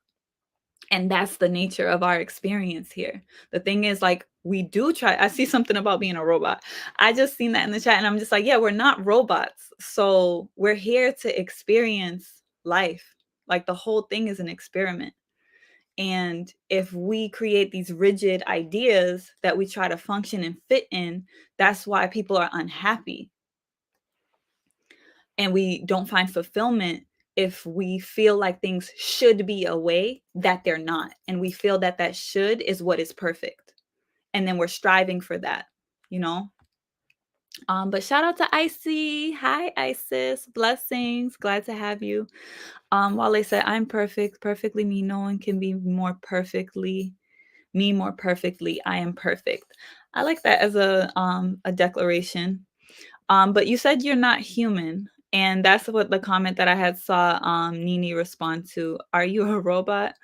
And that's the nature of our experience here. The thing is, like, we do try. I see something about being a robot. I just seen that in the chat, and I'm just like, yeah, we're not robots. So we're here to experience life. Like, the whole thing is an experiment. And if we create these rigid ideas that we try to function and fit in, that's why people are unhappy. And we don't find fulfillment if we feel like things should be a way that they're not. And we feel that that should is what is perfect. And then we're striving for that, you know? But shout out to Icy. Hi, Isis. Blessings. Glad to have you. Wale said, I'm perfect, perfectly me. No one can be more perfectly me more perfectly. I am perfect. I like that as a declaration. But you said you're not human. And that's what the comment that I had saw Nini respond to. Are you a robot?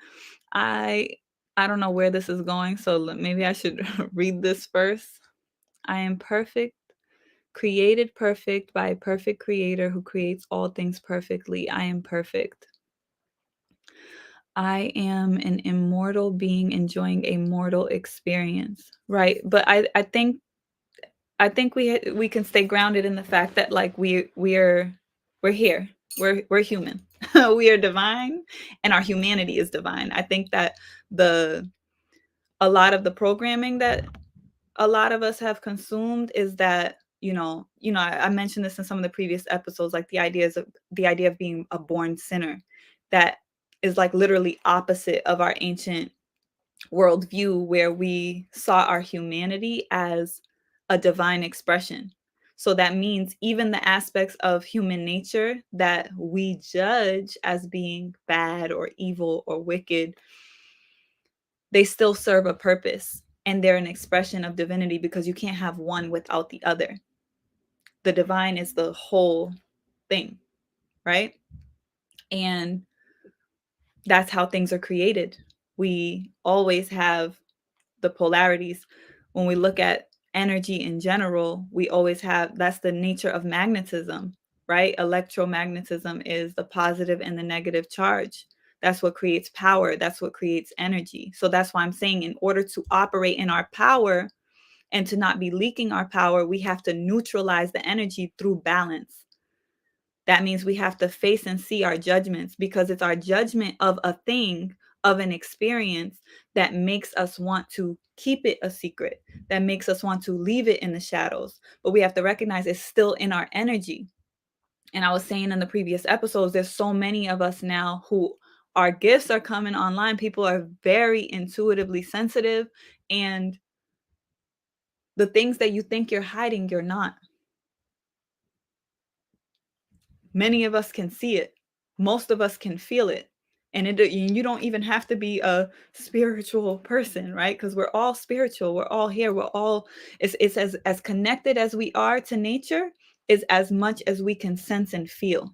I I don't know where this is going, so maybe I should read this first. I am perfect, created perfect by a perfect creator who creates all things perfectly. I am perfect. I am an immortal being enjoying a mortal experience. Right. But I think we can stay grounded in the fact that, like, we're here. We're human. We are divine, and our humanity is divine. I think that the a lot of the programming that a lot of us have consumed is that, I mentioned this in some of the previous episodes, like the idea of being a born sinner, that is like literally opposite of our ancient worldview, where we saw our humanity as a divine expression. So that means even the aspects of human nature that we judge as being bad or evil or wicked, they still serve a purpose. and they're an expression of divinity, because you can't have one without the other. The divine is the whole thing, right? And that's how things are created. We always have the polarities. When we look at energy in general, we always have, that's the nature of magnetism, right? Electromagnetism is the positive and the negative charge. That's what creates power. That's what creates energy. So that's why I'm saying, in order to operate in our power and to not be leaking our power, we have to neutralize the energy through balance. That means we have to face and see our judgments, because it's our judgment of a thing, of an experience, that makes us want to keep it a secret, that makes us want to leave it in the shadows. But we have to recognize it's still in our energy. And I was saying in the previous episodes, there's so many of us now who our gifts are coming online. People are very intuitively sensitive, and the things that you think you're hiding, you're not. Many of us can see it. Most of us can feel it. And you don't even have to be a spiritual person, right? Because we're all spiritual. We're all here. We're all, it's as connected as we are to nature, is as much as we can sense and feel,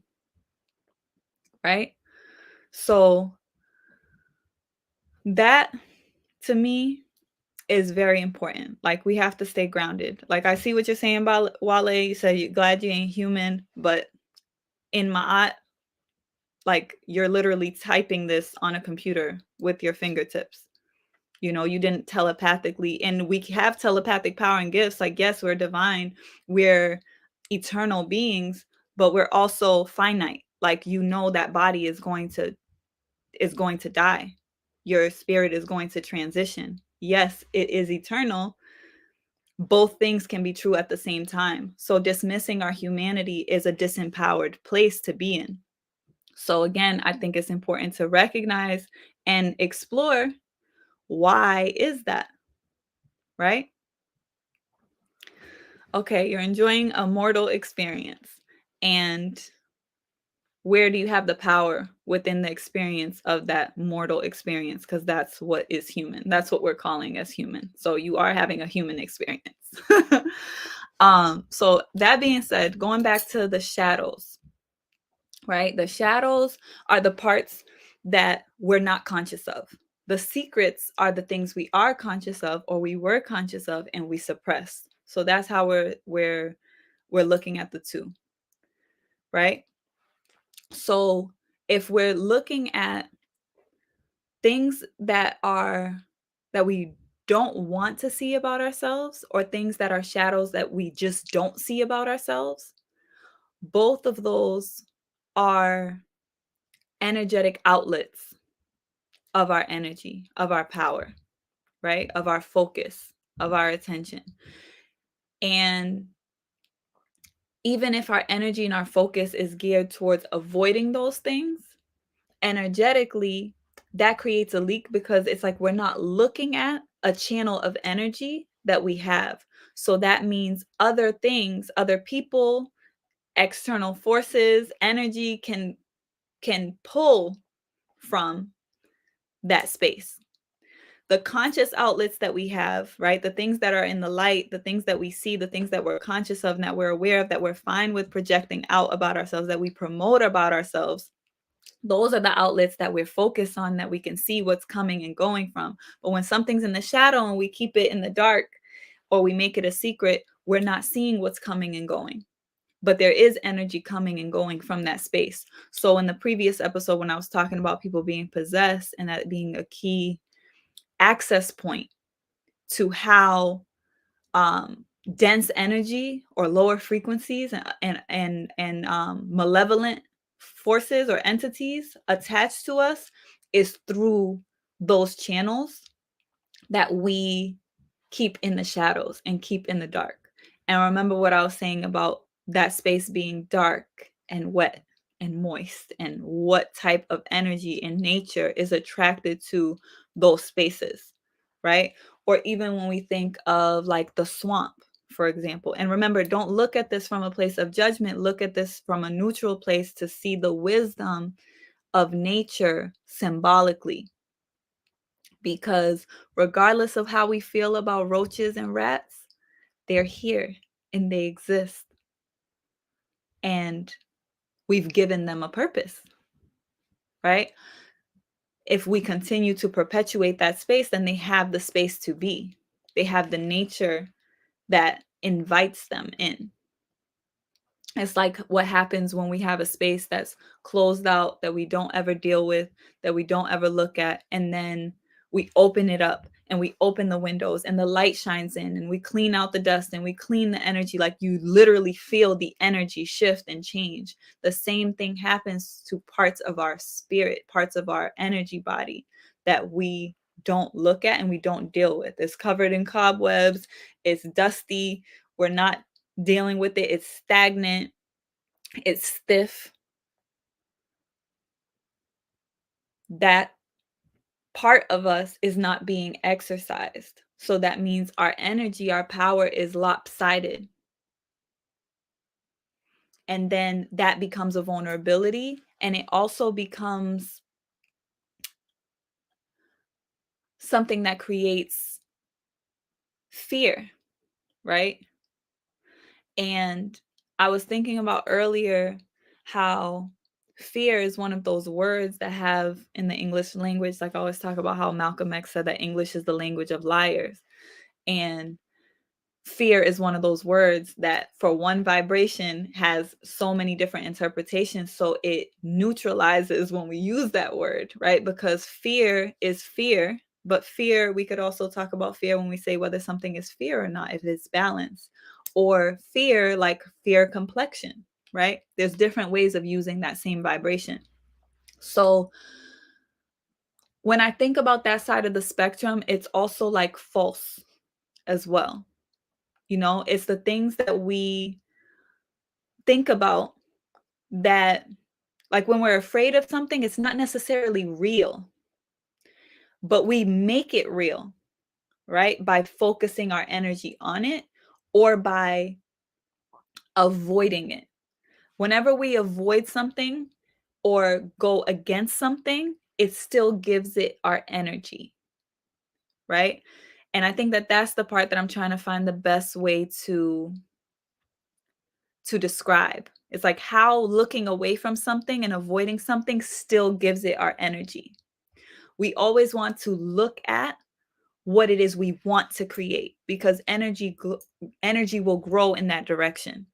right? So that, to me, is very important. Like, we have to stay grounded. Like, I see what you're saying about Wale. You said you're glad you ain't human, but in Ma'at, like, you're literally typing this on a computer with your fingertips. You know, you didn't telepathically, and we have telepathic power and gifts. Like, yes, we're divine, we're eternal beings, but we're also finite. Like, you know, that body is going to die. Your spirit is going to transition. Yes, it is eternal. Both things can be true at the same time. So dismissing our humanity is a disempowered place to be in. So again, I think it's important to recognize and explore, why is that, right? Okay, you're enjoying a mortal experience. And where do you have the power within the experience of that mortal experience? Because that's what is human. That's what we're calling as human. So you are having a human experience. So that being said, going back to the shadows, right? The shadows are the parts that we're not conscious of. The secrets are the things we are conscious of, or we were conscious of, and we suppress. So that's how we're looking at the two, right? So if we're looking at things that we don't want to see about ourselves, or things that are shadows that we just don't see about ourselves, both of those are energetic outlets of our energy, of our power, right? Of our focus, of our attention. And even if our energy and our focus is geared towards avoiding those things, energetically, that creates a leak, because it's like we're not looking at a channel of energy that we have. So that means other things, other people, external forces, energy can pull from that space. The conscious outlets that we have, right? The things that are in the light, the things that we see, the things that we're conscious of and that we're aware of, that we're fine with projecting out about ourselves, that we promote about ourselves, those are the outlets that we're focused on, that we can see what's coming and going from. But when something's in the shadow and we keep it in the dark, or we make it a secret, we're not seeing what's coming and going. But there is energy coming and going from that space. So in the previous episode, when I was talking about people being possessed and that being a key access point to how dense energy or lower frequencies and malevolent forces or entities attached to us, is through those channels that we keep in the shadows and keep in the dark. And remember what I was saying about that space being dark and wet and moist, and what type of energy in nature is attracted to those spaces, right? Or even when we think of like the swamp, for example. And remember, don't look at this from a place of judgment. Look at this from a neutral place to see the wisdom of nature symbolically, because regardless of how we feel about roaches and rats, they're here and they exist. And we've given them a purpose, right? If we continue to perpetuate that space, then they have the space to be. They have the nature that invites them in. It's like what happens when we have a space that's closed out, that we don't ever deal with, that we don't ever look at, and then we open it up and we open the windows and the light shines in and we clean out the dust and we clean the energy. Like, you literally feel the energy shift and change. The same thing happens to parts of our spirit, parts of our energy body that we don't look at and we don't deal with. It's covered in cobwebs, it's dusty, we're not dealing with it, it's stagnant, it's stiff. That part of us is not being exercised. So that means our energy, our power is lopsided. And then that becomes a vulnerability, and it also becomes something that creates fear, right? And I was thinking about earlier how fear is one of those words that have in the English language, like I always talk about how Malcolm X said that English is the language of liars. And fear is one of those words that for one vibration has so many different interpretations. So it neutralizes when we use that word, right? Because fear is fear, but fear, we could also talk about fear when we say whether something is fear or not, if it's balanced, or fear, like fear complexion, right? There's different ways of using that same vibration. So when I think about that side of the spectrum, it's also like false as well. You know, it's the things that we think about that, like when we're afraid of something, it's not necessarily real, but we make it real, right? By focusing our energy on it or by avoiding it. Whenever we avoid something or go against something, it still gives it our energy, right? And I think that that's the part that I'm trying to find the best way to describe. It's like how looking away from something and avoiding something still gives it our energy. We always want to look at what it is we want to create, because energy will grow in that direction.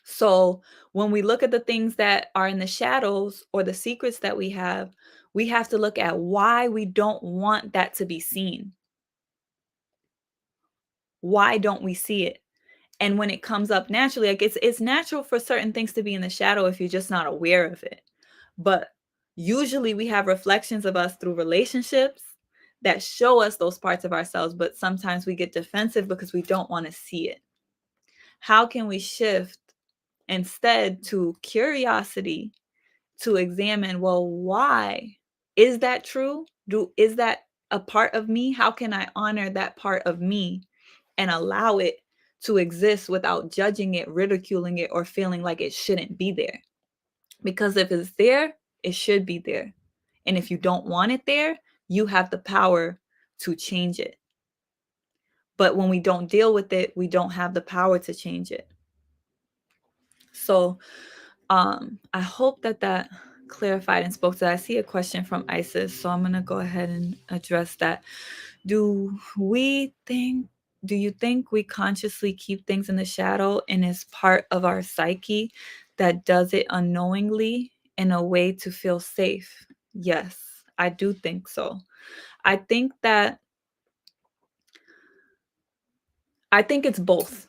So when we look at the things that are in the shadows or the secrets that we have to look at why we don't want that to be seen. Why don't we see it? And when it comes up naturally, like it's natural for certain things to be in the shadow if you're just not aware of it. But usually we have reflections of us through relationships that show us those parts of ourselves, but sometimes we get defensive because we don't want to see it. How can we shift instead to curiosity to examine, well, why? Is that true? Is that a part of me? How can I honor that part of me and allow it to exist without judging it, ridiculing it, or feeling like it shouldn't be there? Because if it's there, it should be there. And if you don't want it there, you have the power to change it. But when we don't deal with it, we don't have the power to change it. So I hope that clarified and spoke to that. I see a question from Isis, so I'm going to go ahead and address that. Do you think we consciously keep things in the shadow and is part of our psyche that does it unknowingly in a way to feel safe? Yes, I do think so. I think it's both.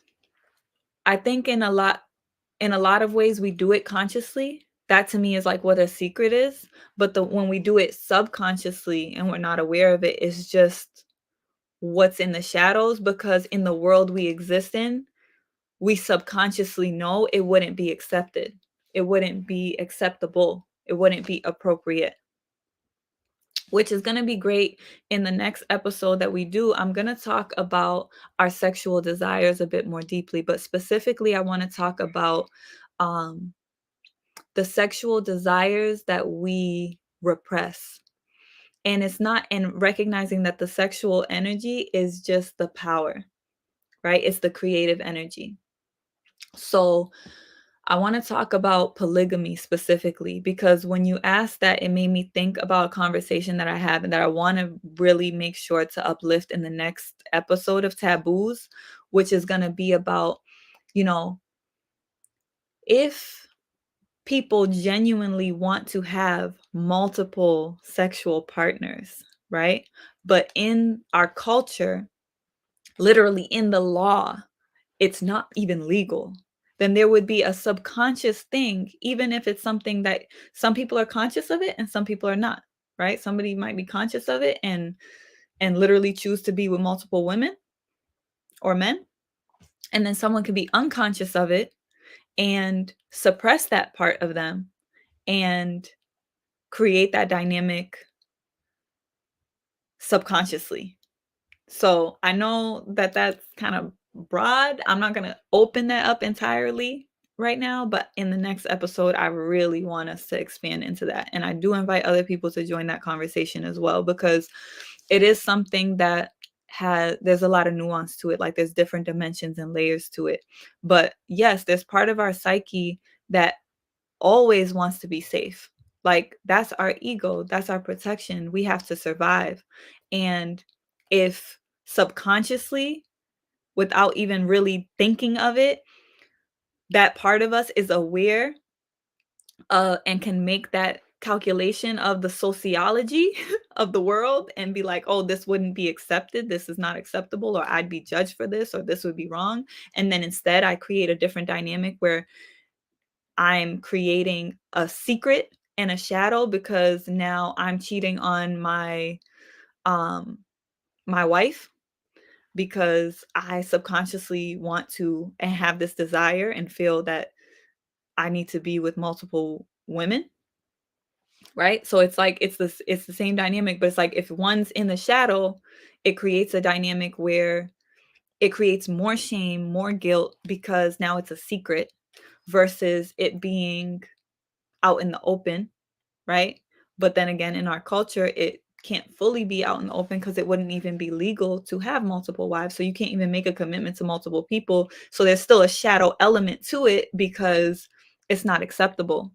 I think in a lot of ways we do it consciously. That to me is like what a secret is. But when we do it subconsciously and we're not aware of it, it's just what's in the shadows, because in the world we exist in, we subconsciously know it wouldn't be accepted. It wouldn't be acceptable. It wouldn't be appropriate. Which is going to be great in the next episode that we do. I'm going to talk about our sexual desires a bit more deeply, but specifically, I want to talk about the sexual desires that we repress. And it's not, and recognizing that the sexual energy is just the power, right? It's the creative energy. So I want to talk about polygamy specifically, because when you asked that, it made me think about a conversation that I have and that I want to really make sure to uplift in the next episode of Taboos, which is going to be about, you know, if people genuinely want to have multiple sexual partners, right? But in our culture, literally in the law, it's not even legal. Then there would be a subconscious thing, even if it's something that some people are conscious of it and some people are not, right? Somebody might be conscious of it and literally choose to be with multiple women or men. And then someone could be unconscious of it and suppress that part of them and create that dynamic subconsciously. So I know that that's kind of broad. I'm not going to open that up entirely right now, but in the next episode, I really want us to expand into that. And I do invite other people to join that conversation as well, because it is something that there's a lot of nuance to it. Like there's different dimensions and layers to it. But yes, there's part of our psyche that always wants to be safe. Like that's our ego, that's our protection. We have to survive. And if subconsciously, without even really thinking of it, that part of us is aware and can make that calculation of the sociology of the world and be like, oh, this wouldn't be accepted, this is not acceptable, or I'd be judged for this, or this would be wrong. And then instead I create a different dynamic where I'm creating a secret and a shadow, because now I'm cheating on um my wife because I subconsciously want to and have this desire and feel that I need to be with multiple women, right? So it's like it's the same dynamic, but it's like if one's in the shadow, it creates a dynamic where it creates more shame, more guilt, because now it's a secret versus it being out in the open, right? But then again, in our culture, it can't fully be out in the open because it wouldn't even be legal to have multiple wives. So you can't even make a commitment to multiple people. So there's still a shadow element to it because it's not acceptable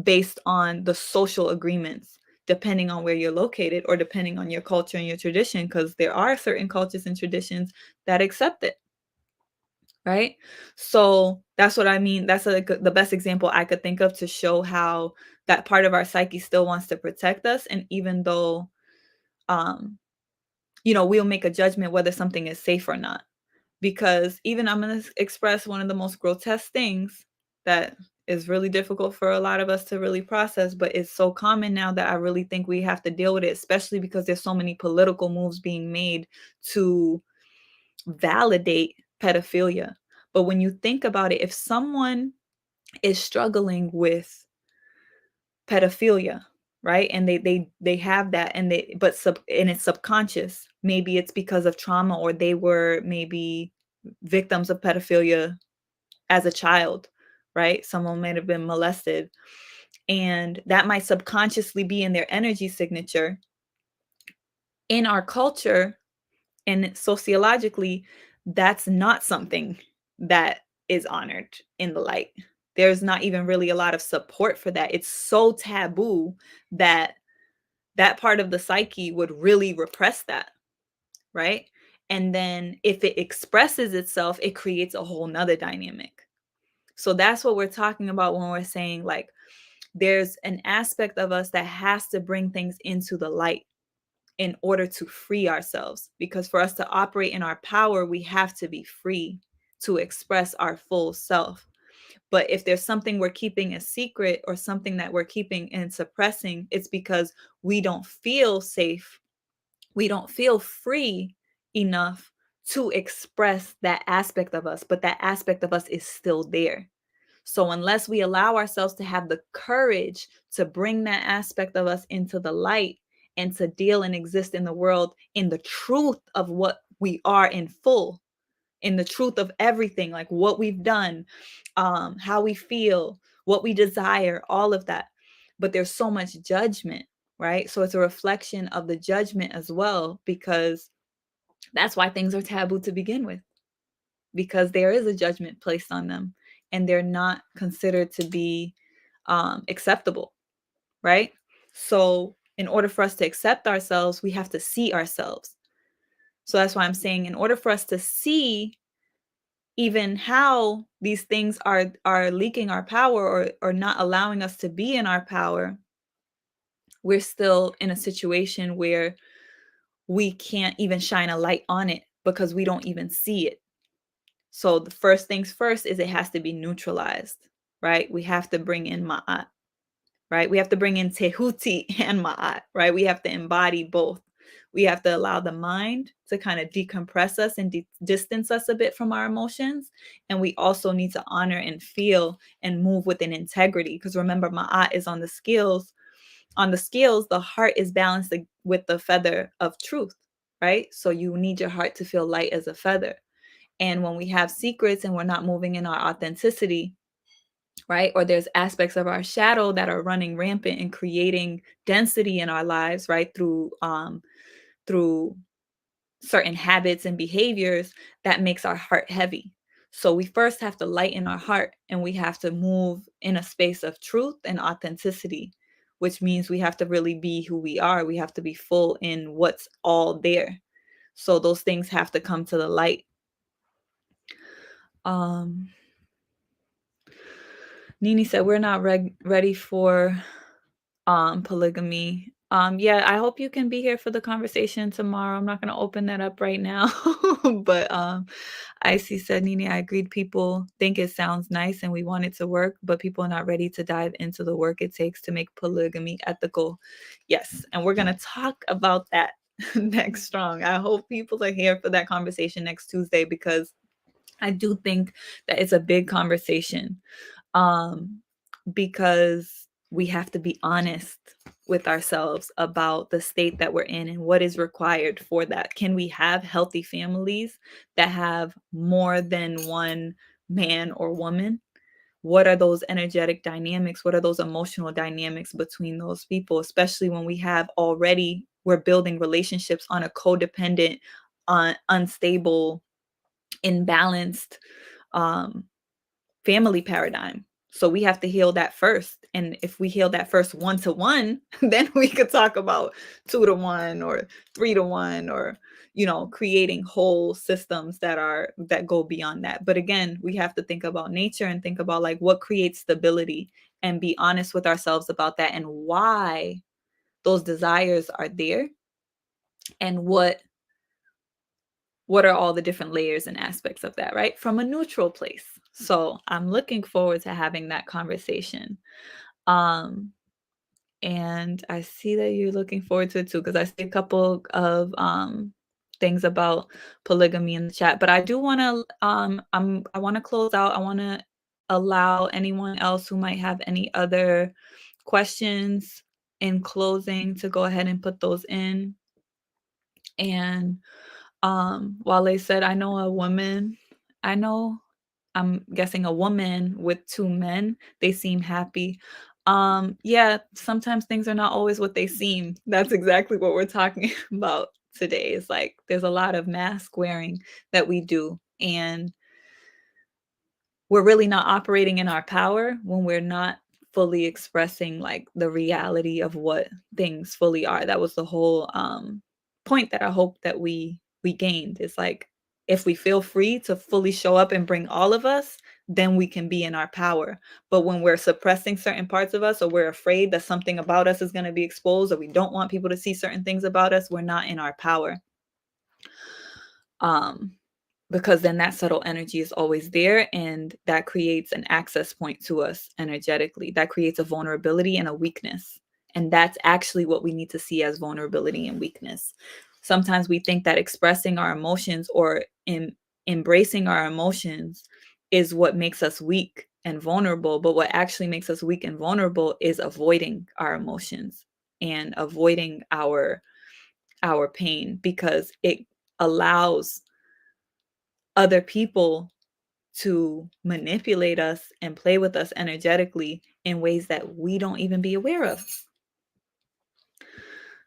based on the social agreements, depending on where you're located or depending on your culture and your tradition, because there are certain cultures and traditions that accept it. Right? So that's what I mean. That's the best example I could think of to show how that part of our psyche still wants to protect us. And even though, um, we'll make a judgment whether something is safe or not. Because even I'm going to express one of the most grotesque things that is really difficult for a lot of us to really process, but it's so common now that I really think we have to deal with it, especially because there's so many political moves being made to validate pedophilia. But when you think about it, if someone is struggling with pedophilia, right? And they have that and and it's subconscious. Maybe it's because of trauma, or they were maybe victims of pedophilia as a child, right? Someone might have been molested, and that might subconsciously be in their energy signature. In our culture, and sociologically, that's not something that is honored in the light. There's not even really a lot of support for that. It's so taboo that that part of the psyche would really repress that, right? And then if it expresses itself, it creates a whole nother dynamic. So that's what we're talking about when we're saying, like, there's an aspect of us that has to bring things into the light in order to free ourselves. Because for us to operate in our power, we have to be free to express our full self. But if there's something we're keeping a secret or something that we're keeping and suppressing, it's because we don't feel safe. We don't feel free enough to express that aspect of us, but that aspect of us is still there. So unless we allow ourselves to have the courage to bring that aspect of us into the light and to deal and exist in the world in the truth of what we are in full, in the truth of everything, like what we've done, how we feel, what we desire, all of that. But there's so much judgment, right? So it's a reflection of the judgment as well, because that's why things are taboo to begin with, because there is a judgment placed on them and they're not considered to be acceptable, right? So in order for us to accept ourselves, we have to see ourselves. So that's why I'm saying, in order for us to see even how these things are leaking our power, or not allowing us to be in our power, we're still in a situation where we can't even shine a light on it because we don't even see it. So the first things first is it has to be neutralized, right? We have to bring in Ma'at, right? We have to bring in Tehuti and Ma'at, right? We have to embody both. We have to allow the mind to kind of decompress us and distance us a bit from our emotions. And we also need to honor and feel and move with an integrity. Because remember, Ma'at is on the scales. On the scales, the heart is balanced with the feather of truth, right? So you need your heart to feel light as a feather. And when we have secrets and we're not moving in our authenticity, right? Or there's aspects of our shadow that are running rampant and creating density in our lives, right? Through certain habits and behaviors that makes our heart heavy. So we first have to lighten our heart, and we have to move in a space of truth and authenticity, which means we have to really be who we are. We have to be full in what's all there. So those things have to come to the light. Nini said we're not ready for polygamy. Yeah, I hope you can be here for the conversation tomorrow. I'm not going to open that up right now. But Icy said, Nini, I agreed. People think it sounds nice and we want it to work, but people are not ready to dive into the work it takes to make polygamy ethical. Yes, and we're going to talk about that next strong. I hope people are here for that conversation next Tuesday, because I do think that it's a big conversation. Because we have to be honest with ourselves about the state that we're in and what is required for that. Can we have healthy families that have more than one man or woman? What are those energetic dynamics? What are those emotional dynamics between those people, especially when we're building relationships on a codependent, unstable, imbalanced family paradigm. So we have to heal that first. And if we heal that first 1-to-1, then we could talk about 2-to-1 or 3-to-1, or, creating whole systems that go beyond that. But again, we have to think about nature and think about like what creates stability, and be honest with ourselves about that and why those desires are there, and what are all the different layers and aspects of that, right? From a neutral place. So I'm looking forward to having that conversation. And I see that you're looking forward to it too, because I see a couple of things about polygamy in the chat. But I do want to I want to close out. I want to allow anyone else who might have any other questions in closing to go ahead and put those in. And Wale said, I'm guessing a woman with 2 men, they seem happy. Yeah, sometimes things are not always what they seem. That's exactly what we're talking about today. It's like there's a lot of mask wearing that we do, and we're really not operating in our power when we're not fully expressing like the reality of what things fully are. That was the whole point that I hope that we gained. It's like if we feel free to fully show up and bring all of us, then we can be in our power. But when we're suppressing certain parts of us, or we're afraid that something about us is going to be exposed, or we don't want people to see certain things about us, we're not in our power. Because then that subtle energy is always there, and that creates an access point to us energetically. That creates a vulnerability and a weakness. And that's actually what we need to see as vulnerability and weakness. Sometimes we think that expressing our emotions, or embracing our emotions, is what makes us weak and vulnerable. But what actually makes us weak and vulnerable is avoiding our emotions and avoiding our pain, because it allows other people to manipulate us and play with us energetically in ways that we don't even be aware of.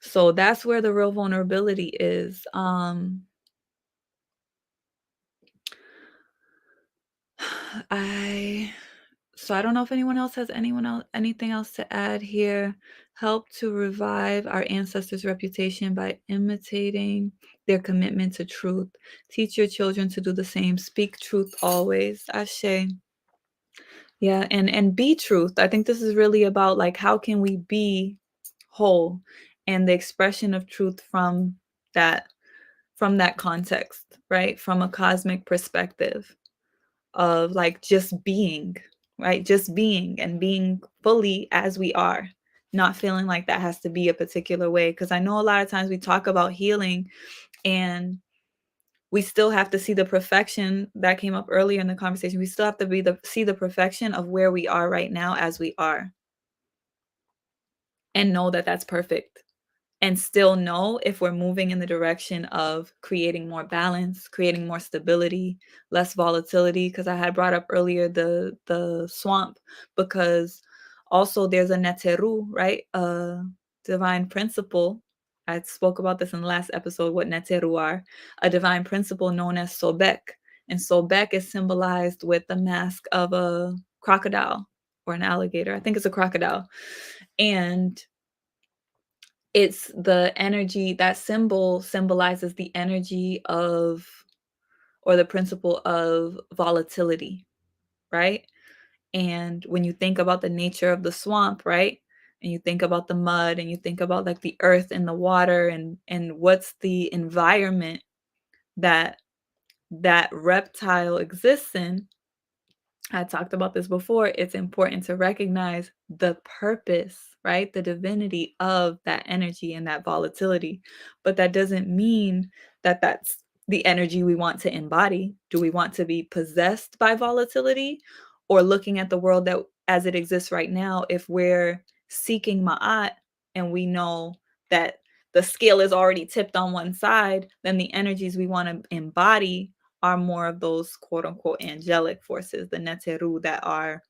So that's where the real vulnerability is. I don't know if anyone else has anything else to add here. Help to revive our ancestors' reputation by imitating their commitment to truth. Teach your children to do the same. Speak truth always. Ashe. Yeah, and be truth. I think this is really about like how can we be whole and the expression of truth that from that context, right? From a cosmic perspective of like just being, right? Just being and being fully as we are, not feeling like that has to be a particular way. Because I know a lot of times we talk about healing and we still have to see the perfection that came up earlier in the conversation. We still have to see the perfection of where we are right now as we are and know that that's perfect. And still know if we're moving in the direction of creating more balance, creating more stability, less volatility. Because I had brought up earlier the swamp, because also there's a neteru, right? A divine principle. I spoke about this in the last episode, what neteru are. A divine principle known as sobek. And sobek is symbolized with the mask of a crocodile or an alligator. I think it's a crocodile. And it's the energy, that symbol symbolizes the energy of, or the principle of volatility, right? And when you think about the nature of the swamp, right? And you think about the mud and you think about like the earth and the water and what's the environment that that reptile exists in, I talked about this before, it's important to recognize the purpose, right? The divinity of that energy and that volatility. But that doesn't mean that that's the energy we want to embody. Do we want to be possessed by volatility, or looking at the world that as it exists right now, if we're seeking Ma'at and we know that the scale is already tipped on one side, then the energies we want to embody are more of those quote unquote angelic forces, the neteru, that are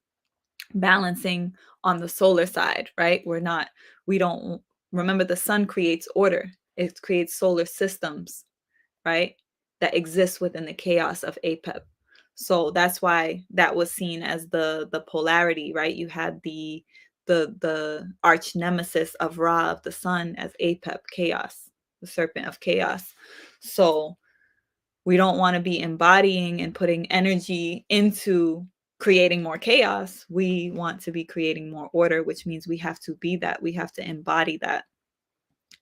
balancing on the solar side, right? We don't remember the sun creates order. It creates solar systems, right? That exist within the chaos of Apep. So that's why that was seen as the polarity, right? You had the arch nemesis of Ra, of the sun, as Apep, chaos, the serpent of chaos. So we don't want to be embodying and putting energy into creating more chaos. We want to be creating more order, which means we have to be that. We have to embody that.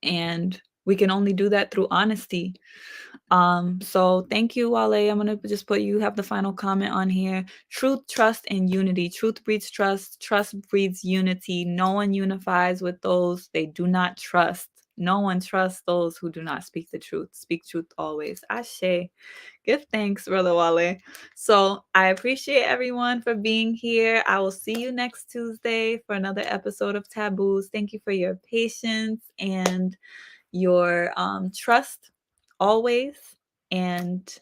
And we can only do that through honesty. So thank you, Wale. I'm gonna just put, you have the final comment on here. Truth, trust, and unity. Truth breeds trust. Trust breeds unity. No one unifies with those they do not trust. No one trusts those who do not speak the truth. Speak truth always. Ashe. Give thanks, Brother Wale. So I appreciate everyone for being here. I will see you next Tuesday for another episode of Taboos. Thank you for your patience and your trust always, and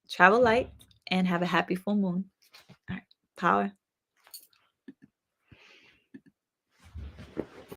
travel light and have a happy full moon. All right. Power.